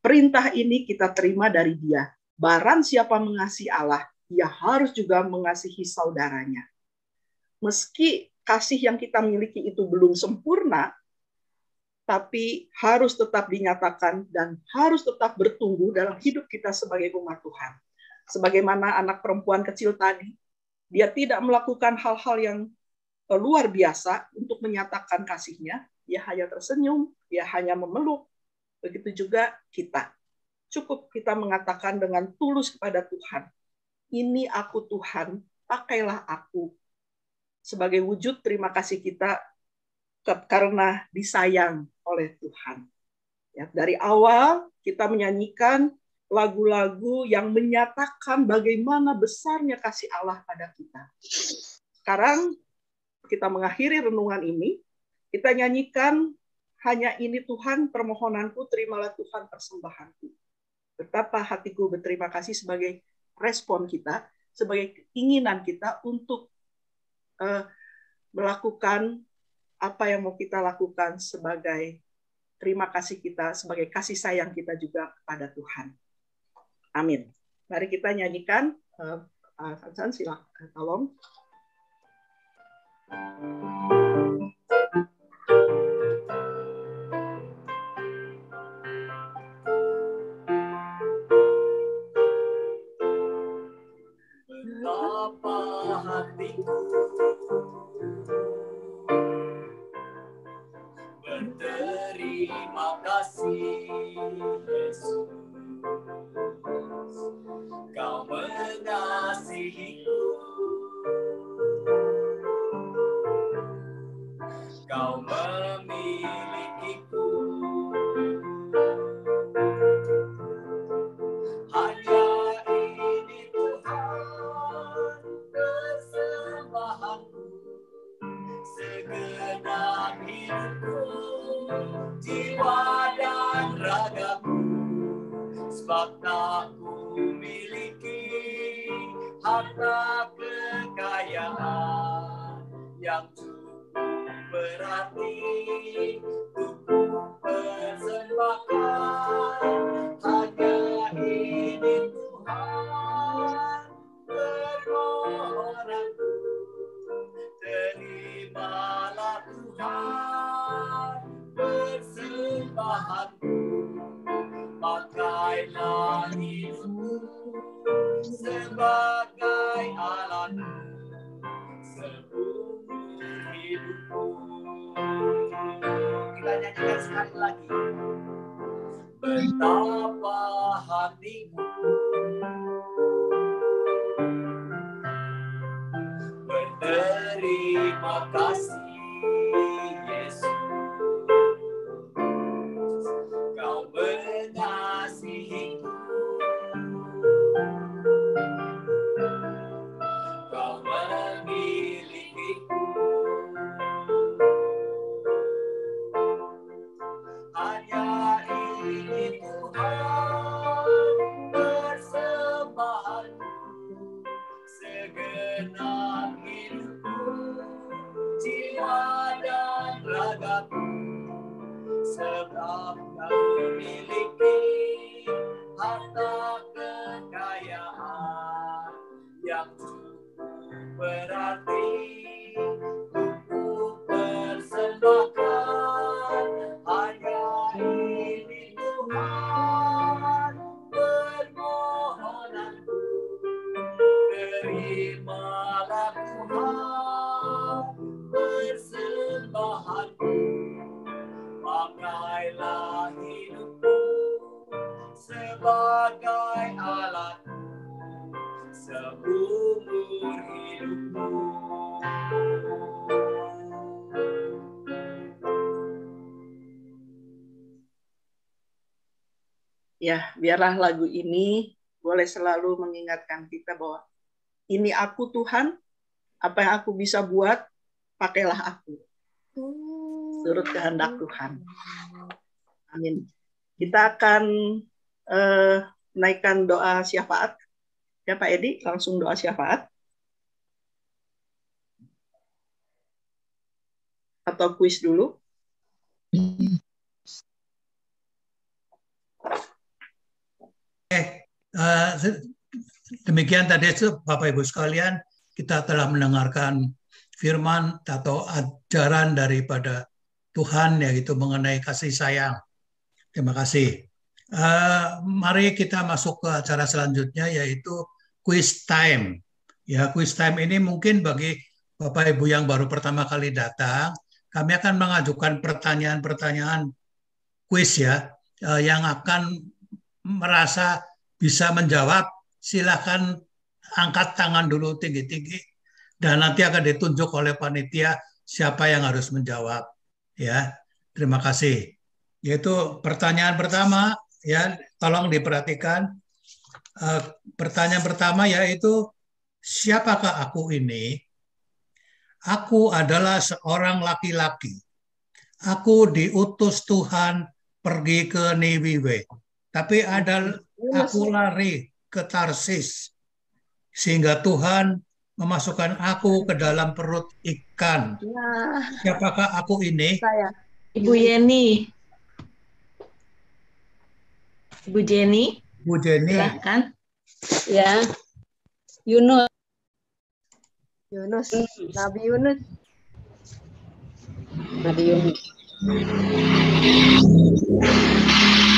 Perintah ini kita terima dari Dia. Barang siapa mengasihi Allah, ia harus juga mengasihi saudaranya. Meski kasih yang kita miliki itu belum sempurna, tapi harus tetap dinyatakan dan harus tetap bertumbuh dalam hidup kita sebagai umat Tuhan. Sebagaimana anak perempuan kecil tadi, dia tidak melakukan hal-hal yang luar biasa untuk menyatakan kasihnya, dia hanya tersenyum, dia hanya memeluk. Begitu juga kita. Cukup kita mengatakan dengan tulus kepada Tuhan, ini aku Tuhan, pakailah aku. Sebagai wujud terima kasih kita karena disayang oleh Tuhan. Ya, dari awal kita menyanyikan lagu-lagu yang menyatakan bagaimana besarnya kasih Allah pada kita. Sekarang kita mengakhiri renungan ini, kita nyanyikan hanya ini Tuhan permohonanku, terimalah Tuhan persembahanku. Betapa hatiku berterima kasih sebagai respon kita, sebagai keinginan kita untuk melakukan apa yang mau kita lakukan sebagai terima kasih kita, sebagai kasih sayang kita juga kepada Tuhan. Amin. Mari kita nyanyikan. Hasan, silakan, tolong. Betapa hatiku berterima kasih, Yesus, Kau mengasihiku, Kau memilikiku. Hanya ini Tuhan persembahanku, segenap hidupku, jiwa dan ragaku, sebab tak ku miliki harta kekayaan yang cukup berarti untuk ku persembahkan. Hanya ini Tuhan permohonanku, terimalah Tuhan persembahanku. Pakailah hidupku sebagai alatmu seumur hidupku. Kita nyanyikan sekali lagi. Betapa hatiku berterima kasih, Yesus, Kau mengasihiku, Kau memilikiku. Hanya ini Tuhan persembahanku, segenap hidupku, jiwa dan ragaku, sebab Kau memiliki harta kekayaan yang cukup berarti untuk persembahkan. Hanya ini Tuhan permohonanku, terimalah Tuhan persembahanku. Pakailah hidupku sebagai alatmu seumur hidupku. Ya, biarlah lagu ini boleh selalu mengingatkan kita bahwa ini aku Tuhan, apa yang aku bisa buat, pakailah aku. Turut kehendak Tuhan. Amin. Kita akan menaikkan doa syafaat. Ya Pak Edi, langsung doa syafaat. Atau kuis dulu. Demikian tadi Bapak Ibu sekalian, kita telah mendengarkan firman atau ajaran daripada Tuhan, yaitu mengenai kasih sayang. Terima kasih. Mari kita masuk ke acara selanjutnya, yaitu quiz time. Ya, quiz time ini mungkin bagi Bapak Ibu yang baru pertama kali datang, kami akan mengajukan pertanyaan-pertanyaan quiz ya, yang akan merasa bisa menjawab. Silakan angkat tangan dulu tinggi-tinggi, dan nanti akan ditunjuk oleh panitia siapa yang harus menjawab. Ya, terima kasih. Yaitu pertanyaan pertama, ya, tolong diperhatikan. Pertanyaan pertama yaitu, siapakah aku ini? Aku adalah seorang laki-laki. Aku diutus Tuhan pergi ke Niniwe. Tapi aku lari ke Tarsis, sehingga Tuhan memasukkan aku ke dalam perut ikan. Siapakah aku ini? Saya. Ibu Yeni. Ibu Jenny. Bu Jenny. Silahkan. Ya. Yunus. Yunus. Nabi Yunus. Nabi Yunus.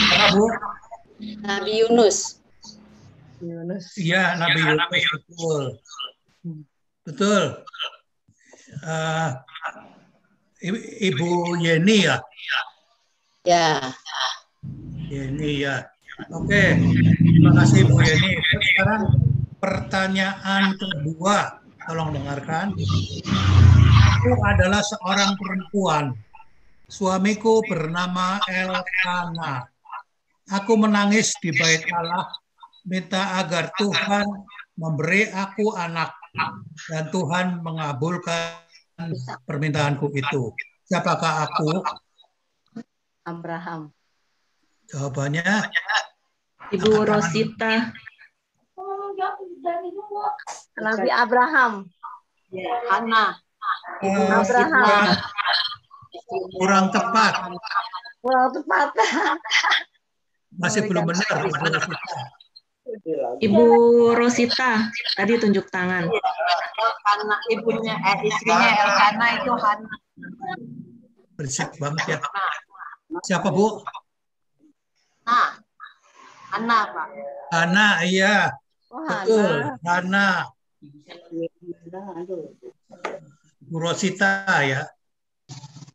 Apa, Bu? Nabi Yunus. Yunus. Iya, Nabi Yunus. Betul. Betul. Ibu Yeni ya? Ya. Yeni ya. Oke, terima kasih Bu Yeni. Sekarang pertanyaan kedua, tolong dengarkan. Aku adalah seorang perempuan. Suamiku bernama Elkana. Aku menangis di bait Allah, minta agar Tuhan memberi aku anak, dan Tuhan mengabulkan permintaanku itu. Siapakah aku? Abraham. Jawabannya Ibu Rosita. Nabi Abraham. Hana. Abraham. kurang tepat. Kurang tepat. Masih belum benar. Ibu Rosita. Tadi tunjuk tangan. Elkana, istrinya Elkana itu Hana. Berisik banget ya. Siapa, Bu? Hana, Pak. Hana, iya. Betul, Hana. Bu Rosita ya.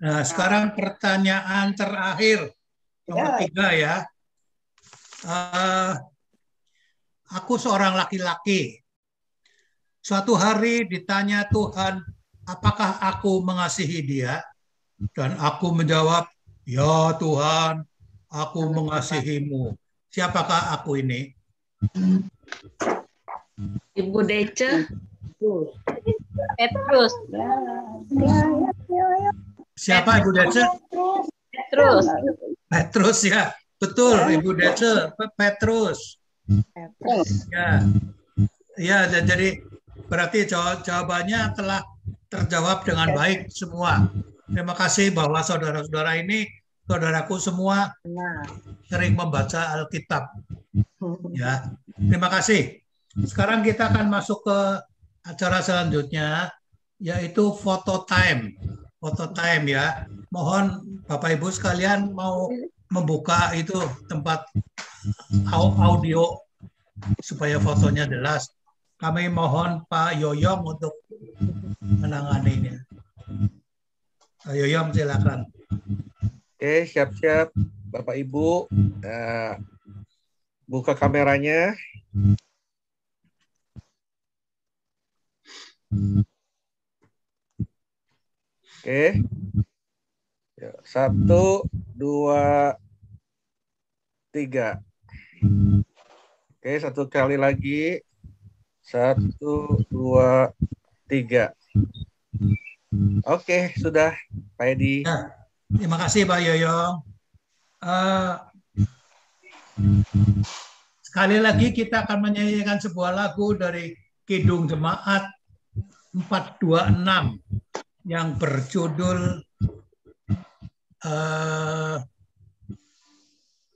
Nah, sekarang pertanyaan terakhir. Nomor 3 ya. Aku seorang laki-laki. Suatu hari ditanya Tuhan, apakah aku mengasihi dia? Dan aku menjawab, ya Tuhan, aku mengasihimu. Siapakah aku ini? Ibu Dece. Petrus. Siapa Ibu Dece? Petrus. Petrus ya. Betul, Ibu Dece. Petrus. Ya. Ya, dan jadi berarti jawabannya telah terjawab dengan baik semua. Terima kasih bahwa saudara-saudara ini, saudaraku semua sering membaca Alkitab. Ya, terima kasih. Sekarang kita akan masuk ke acara selanjutnya, yaitu photo time. Photo time ya. Mohon Bapak Ibu sekalian mau membuka itu tempat audio supaya fotonya jelas. Kami mohon Pak Yoyom untuk menanganinya. Pak Yoyom silakan. Oke, siap-siap Bapak Ibu. Buka kameranya. Oke. 1, 2, 3. Oke, satu kali lagi. 1, 2, 3. Oke, sudah, Pak Edi. Ya, terima kasih Pak Yoyong. Sekali lagi kita akan menyanyikan sebuah lagu dari Kidung Jemaat 426 yang berjudul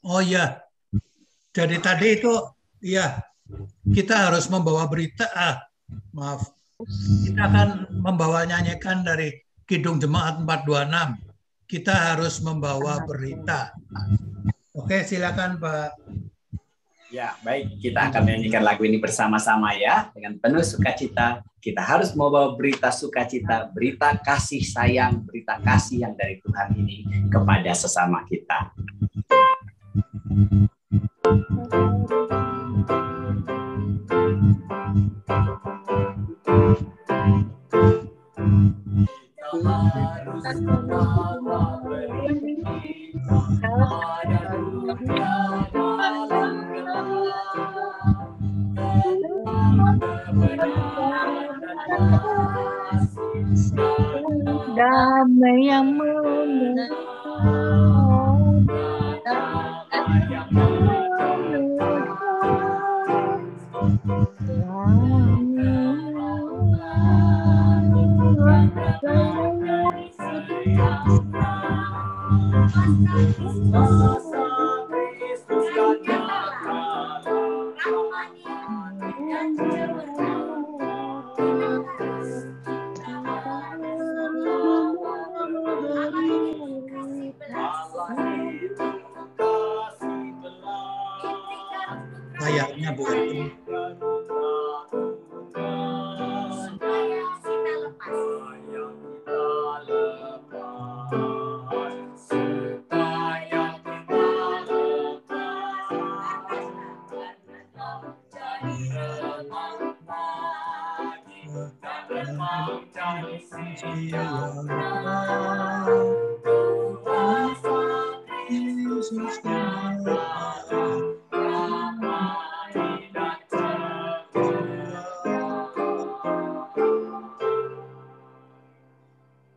oh ya, jadi tadi itu Iya, kita harus membawa berita. Maaf, kita akan membawa nyanyikan dari Kidung Jemaat 426. Kita harus membawa berita. Oke, silakan Pak. Ya, baik. Kita akan menyanyikan lagu ini bersama-sama ya. Dengan penuh sukacita. Kita harus membawa berita sukacita, berita kasih sayang, berita kasih yang dari Tuhan ini kepada sesama kita. Harus membawa berita pada dunia dalam damai yang Layaknya bukan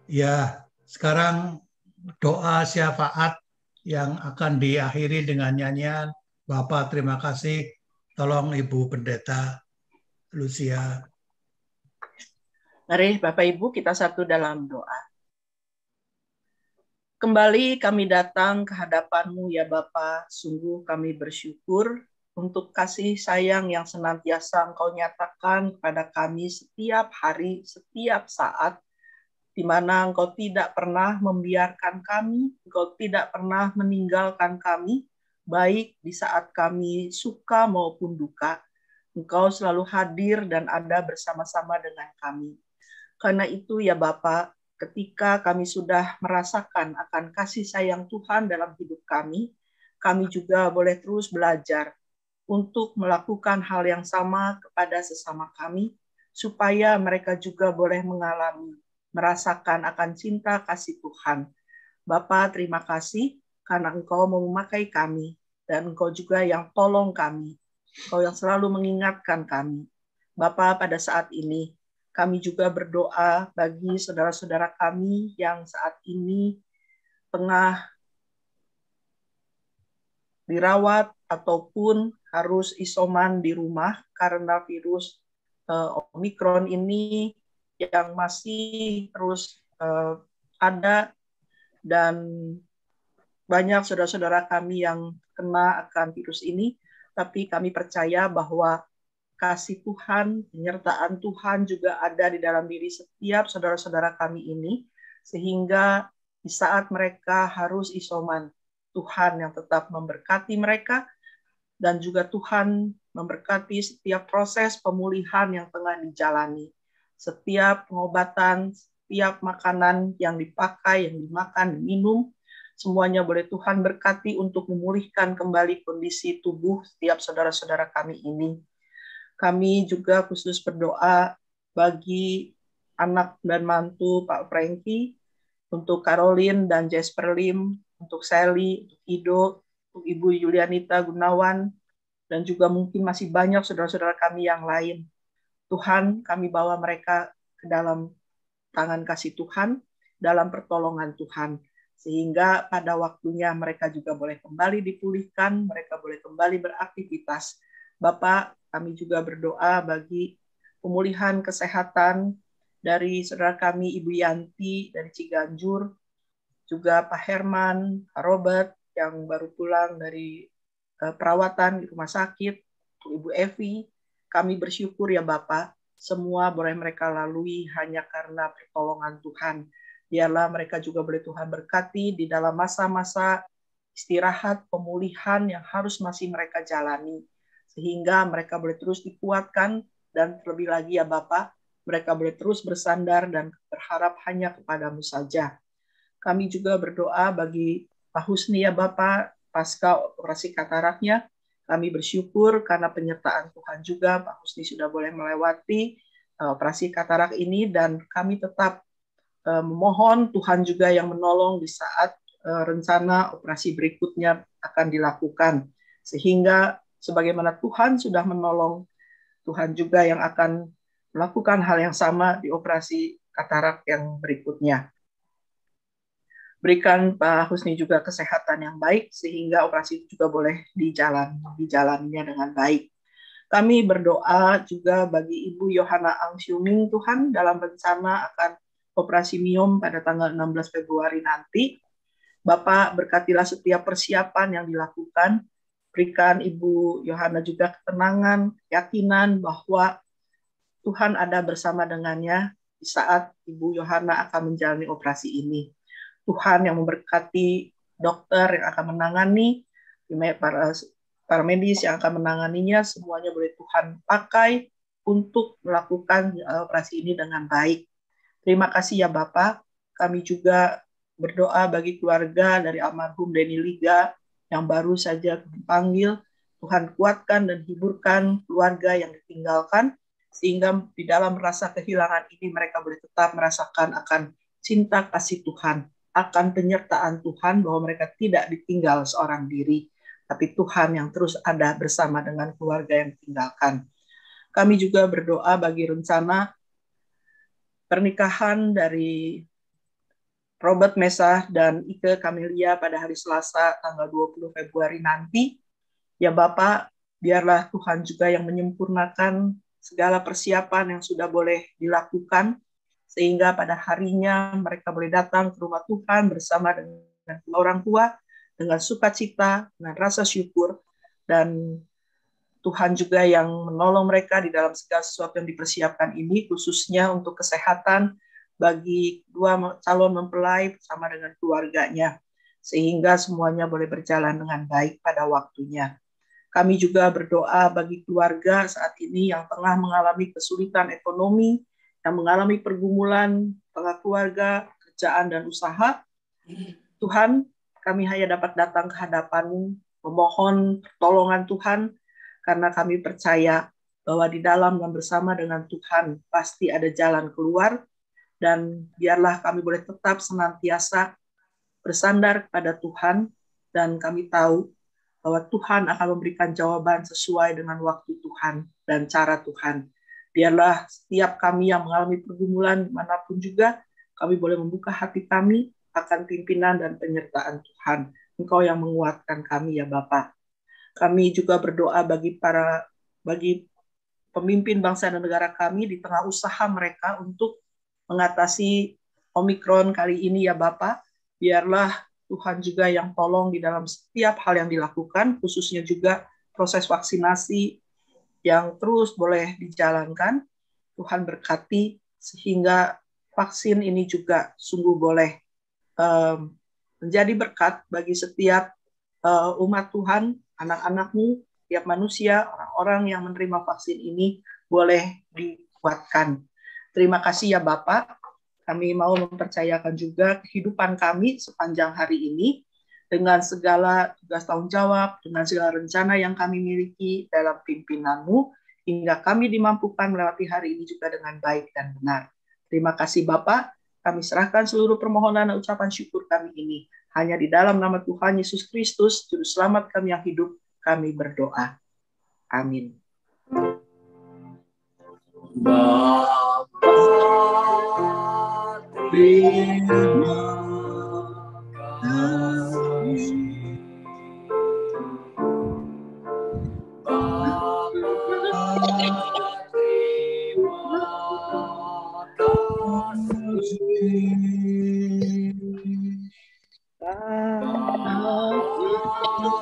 Ya, sekarang doa syafaat yang akan diakhiri dengan nyanyian. Bapak, terima kasih. Tolong Ibu Pendeta Lucia. Mari Bapak Ibu kita satu dalam doa. Kembali kami datang ke hadapan-Mu ya Bapa, sungguh kami bersyukur untuk kasih sayang yang senantiasa Engkau nyatakan kepada kami setiap hari, setiap saat, di mana Engkau tidak pernah membiarkan kami, Engkau tidak pernah meninggalkan kami, baik di saat kami suka maupun duka. Engkau selalu hadir dan ada bersama-sama dengan kami. Karena itu ya Bapa, ketika kami sudah merasakan akan kasih sayang Tuhan dalam hidup kami juga boleh terus belajar untuk melakukan hal yang sama kepada sesama kami, supaya mereka juga boleh mengalami, merasakan akan cinta kasih Tuhan. Bapa, terima kasih karena Engkau mau memakai kami, dan Engkau juga yang tolong kami, Engkau yang selalu mengingatkan kami. Bapa, pada saat ini, kami juga berdoa bagi saudara-saudara kami yang saat ini tengah dirawat ataupun harus isoman di rumah karena virus Omikron ini yang masih terus ada, dan banyak saudara-saudara kami yang kena akan virus ini, tapi kami percaya bahwa kasih Tuhan, penyertaan Tuhan juga ada di dalam diri setiap saudara-saudara kami ini, sehingga di saat mereka harus isoman, Tuhan yang tetap memberkati mereka, dan juga Tuhan memberkati setiap proses pemulihan yang tengah dijalani. Setiap pengobatan, setiap makanan yang dipakai, yang dimakan, diminum, semuanya boleh Tuhan berkati untuk memulihkan kembali kondisi tubuh setiap saudara-saudara kami ini. Kami juga khusus berdoa bagi anak dan mantu Pak Franky, untuk Caroline dan Jasper Lim, untuk Sally, untuk Ido, untuk Ibu Yulianita Gunawan, dan juga mungkin masih banyak saudara-saudara kami yang lain. Tuhan, kami bawa mereka ke dalam tangan kasih Tuhan, dalam pertolongan Tuhan, sehingga pada waktunya mereka juga boleh kembali dipulihkan, mereka boleh kembali beraktivitas. Bapak, kami juga berdoa bagi pemulihan kesehatan dari saudara kami Ibu Yanti dari Ciganjur, juga Pak Herman, Pak Robert yang baru pulang dari perawatan di rumah sakit, Ibu Ibu Evi, kami bersyukur ya Bapak, semua boleh mereka lalui hanya karena pertolongan Tuhan. Biarlah mereka juga boleh Tuhan berkati di dalam masa-masa istirahat, pemulihan yang harus masih mereka jalani. Sehingga mereka boleh terus dikuatkan dan terlebih lagi ya Bapak, mereka boleh terus bersandar dan berharap hanya kepadamu saja. Kami juga berdoa bagi Pak Husni ya Bapak, pasca operasi kataraknya. Kami bersyukur karena penyertaan Tuhan juga, Pak Husni sudah boleh melewati operasi katarak ini, dan kami tetap memohon Tuhan juga yang menolong di saat rencana operasi berikutnya akan dilakukan. Sehingga sebagaimana Tuhan sudah menolong, Tuhan juga yang akan melakukan hal yang sama di operasi katarak yang berikutnya. Berikan Pak Husni juga kesehatan yang baik, sehingga operasi itu juga boleh dijalaninya dengan baik. Kami berdoa juga bagi Ibu Yohana Ang Siuming Tuhan dalam rencana akan operasi miom pada tanggal 16 Februari nanti. Bapak berkatilah setiap persiapan yang dilakukan. Berikan Ibu Yohana juga ketenangan, keyakinan bahwa Tuhan ada bersama dengannya di saat Ibu Yohana akan menjalani operasi ini. Tuhan yang memberkati dokter yang akan menangani, para medis yang akan menanganinya, semuanya boleh Tuhan pakai untuk melakukan operasi ini dengan baik. Terima kasih ya Bapak. Kami juga berdoa bagi keluarga dari almarhum Denny Liga yang baru saja dipanggil. Tuhan kuatkan dan hiburkan keluarga yang ditinggalkan, sehingga di dalam rasa kehilangan ini mereka boleh tetap merasakan akan cinta kasih Tuhan, akan penyertaan Tuhan, bahwa mereka tidak ditinggal seorang diri, tapi Tuhan yang terus ada bersama dengan keluarga yang ditinggalkan. Kami juga berdoa bagi rencana pernikahan dari Robert Mesah dan Ike Camelia pada hari Selasa tanggal 20 Februari nanti. Ya Bapak, biarlah Tuhan juga yang menyempurnakan segala persiapan yang sudah boleh dilakukan, sehingga pada harinya mereka boleh datang ke rumah Tuhan bersama dengan orang tua, dengan sukacita, dengan rasa syukur, dan Tuhan juga yang menolong mereka di dalam segala sesuatu yang dipersiapkan ini, khususnya untuk kesehatan bagi dua calon mempelai bersama dengan keluarganya, sehingga semuanya boleh berjalan dengan baik pada waktunya. Kami juga berdoa bagi keluarga saat ini yang tengah mengalami kesulitan ekonomi, yang mengalami pergumulan tengah keluarga, kerjaan, dan usaha. Tuhan, kami hanya dapat datang ke hadapan-Mu, memohon pertolongan Tuhan, karena kami percaya bahwa di dalam dan bersama dengan Tuhan pasti ada jalan keluar, dan biarlah kami boleh tetap senantiasa bersandar kepada Tuhan, dan kami tahu bahwa Tuhan akan memberikan jawaban sesuai dengan waktu Tuhan dan cara Tuhan. Biarlah setiap kami yang mengalami pergumulan dimanapun juga, kami boleh membuka hati kami akan pimpinan dan penyertaan Tuhan. Engkau yang menguatkan kami ya Bapa. Kami juga berdoa bagi pemimpin bangsa dan negara kami di tengah usaha mereka untuk mengatasi Omikron kali ini ya Bapa. Biarlah Tuhan juga yang tolong di dalam setiap hal yang dilakukan, khususnya juga proses vaksinasi yang terus boleh dijalankan. Tuhan berkati sehingga vaksin ini juga sungguh boleh menjadi berkat bagi setiap umat Tuhan, anak-anak-Mu, setiap manusia, orang-orang yang menerima vaksin ini boleh dikuatkan. Terima kasih ya Bapak. Kami mau mempercayakan juga kehidupan kami sepanjang hari ini dengan segala tugas tanggung jawab, dengan segala rencana yang kami miliki dalam pimpinan-Mu, hingga kami dimampukan melewati hari ini juga dengan baik dan benar. Terima kasih Bapak, kami serahkan seluruh permohonan dan ucapan syukur kami ini. Hanya di dalam nama Tuhan Yesus Kristus, Juru Selamat kami yang hidup, kami berdoa. Amin. Terima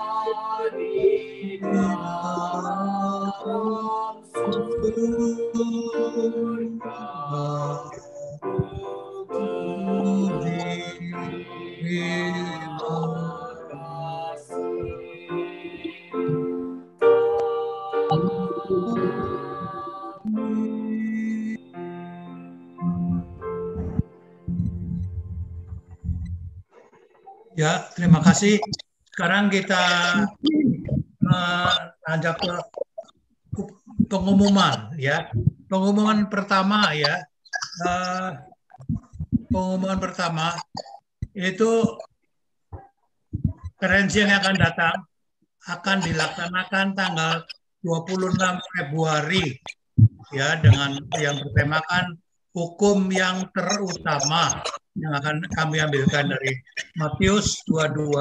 kasih Bapa, Ya, terima kasih. Sekarang kita lanjut ke pengumuman ya. Pengumuman pertama ya. Pengumuman pertama itu konferensi yang akan datang akan dilaksanakan tanggal 26 Februari ya, dengan yang bertemakan hukum yang terutama, yang akan kami ambilkan dari Matius 22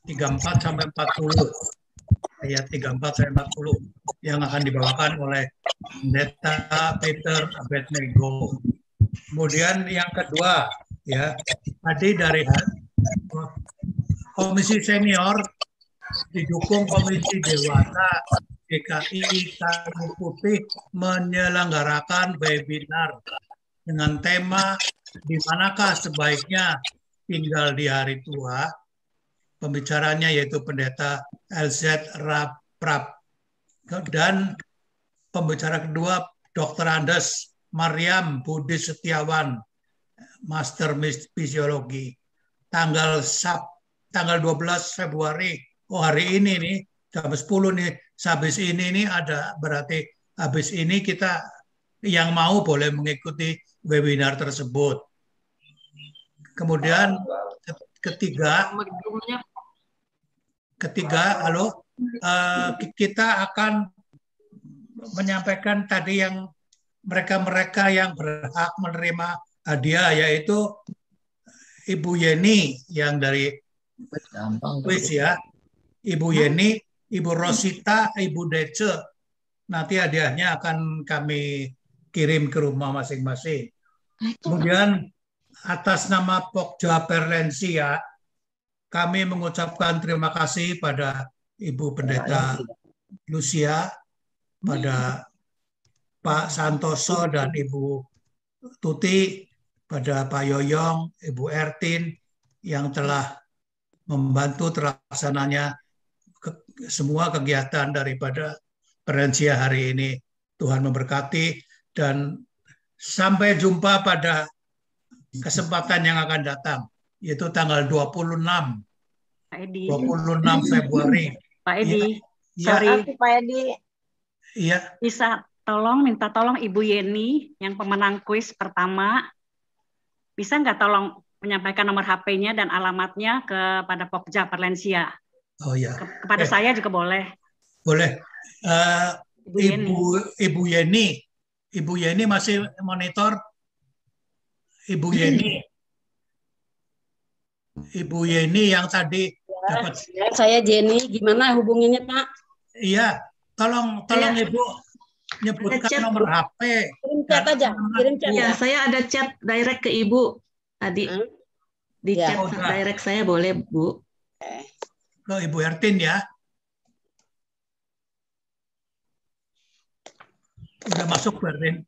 34 sampai 40, ayat 34 sampai 40, yang akan dibawakan oleh Pendeta Peter Abednego. Kemudian yang kedua ya, tadi dari Komisi Senior didukung Komisi Dewasa DKI Kayu Putih menyelenggarakan webinar dengan tema di manakah sebaiknya tinggal di hari tua. Pembicaranya yaitu Pendeta LZ Raprap. Dan pembicara kedua Dr. Andes Mariam Budi Setiawan, Master Fisiologi. Tanggal 12 Februari, hari ini nih, jam 10 nih, habis ini nih ada, berarti habis ini kita yang mau boleh mengikuti webinar tersebut. Kemudian ketiga, halo, kita akan menyampaikan tadi yang mereka-mereka yang berhak menerima hadiah, yaitu Ibu Yeni yang dari kuis ya, Ibu Yeni, Ibu Rosita, Ibu Dece. Nanti hadiahnya akan kami kirim ke rumah masing-masing. Kemudian atas nama Pokja Perlensia, kami mengucapkan terima kasih pada Ibu Pendeta Lucia, pada Pak Santoso dan Ibu Tuti, pada Pak Yoyong, Ibu Ertin yang telah membantu terlaksananya semua kegiatan daripada Perlensia hari ini. Tuhan memberkati dan sampai jumpa pada kesempatan yang akan datang, yaitu tanggal 26 Februari. Pak Edi, ya, sorry. Pak Edi. Iya. Bisa minta tolong Ibu Yeni yang pemenang kuis pertama, bisa nggak tolong menyampaikan nomor HP-nya dan alamatnya kepada Pokja Perlensia? Oh ya. Kepada saya juga boleh. Boleh. Ibu Yeni masih monitor. Ibu Yeni yang tadi dapat. Saya Jenny, gimana hubunginnya Pak? Iya, tolong Ibu nyebutkan nomor HP. Kirim chat aja, kirim chat. Ya, saya ada chat direct ke Ibu tadi. Di chat direct saya boleh, Bu. Ke Ibu Ertin ya. Udah masuk, Bu Ertin?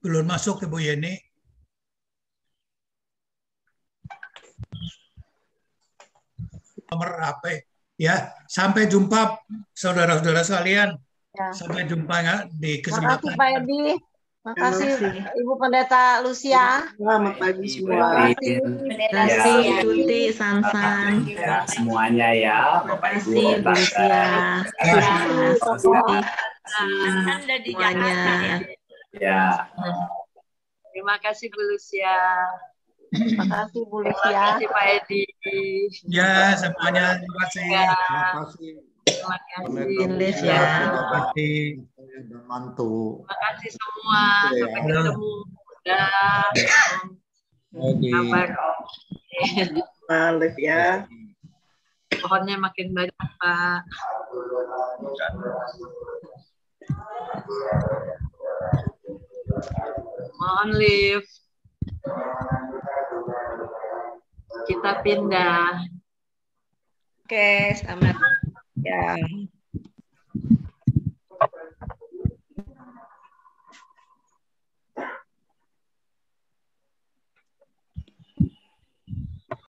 Belum masuk, Ibu Yeni. Nomor HP. Ya, sampai jumpa saudara-saudara sekalian. Ya. Sampai jumpa ya, di kesempatan. Terima kasih Pak Edi. Terima kasih Ibu Pendeta Lucia. Selamat pagi semua. Terima kasih Tuti, Sansan. Ya, semuanya ya, Bapak Ibu. Terima kasih Lucia. Anda di Jakarta ya. Ya. Terima kasih Bu Lucia. Terima kasih Bu Lucia. Terima kasih Pak Edi. Ya, semuanya terima kasih. Terima kasih. Terima kasih. Ya. Terima kasih. Dan mantu. Terima kasih semua. Sampai ketemu. Kabar. Live ya. Pohonnya makin banyak Pak. Mohon live. Kita pindah. Oke, selamat. Ya.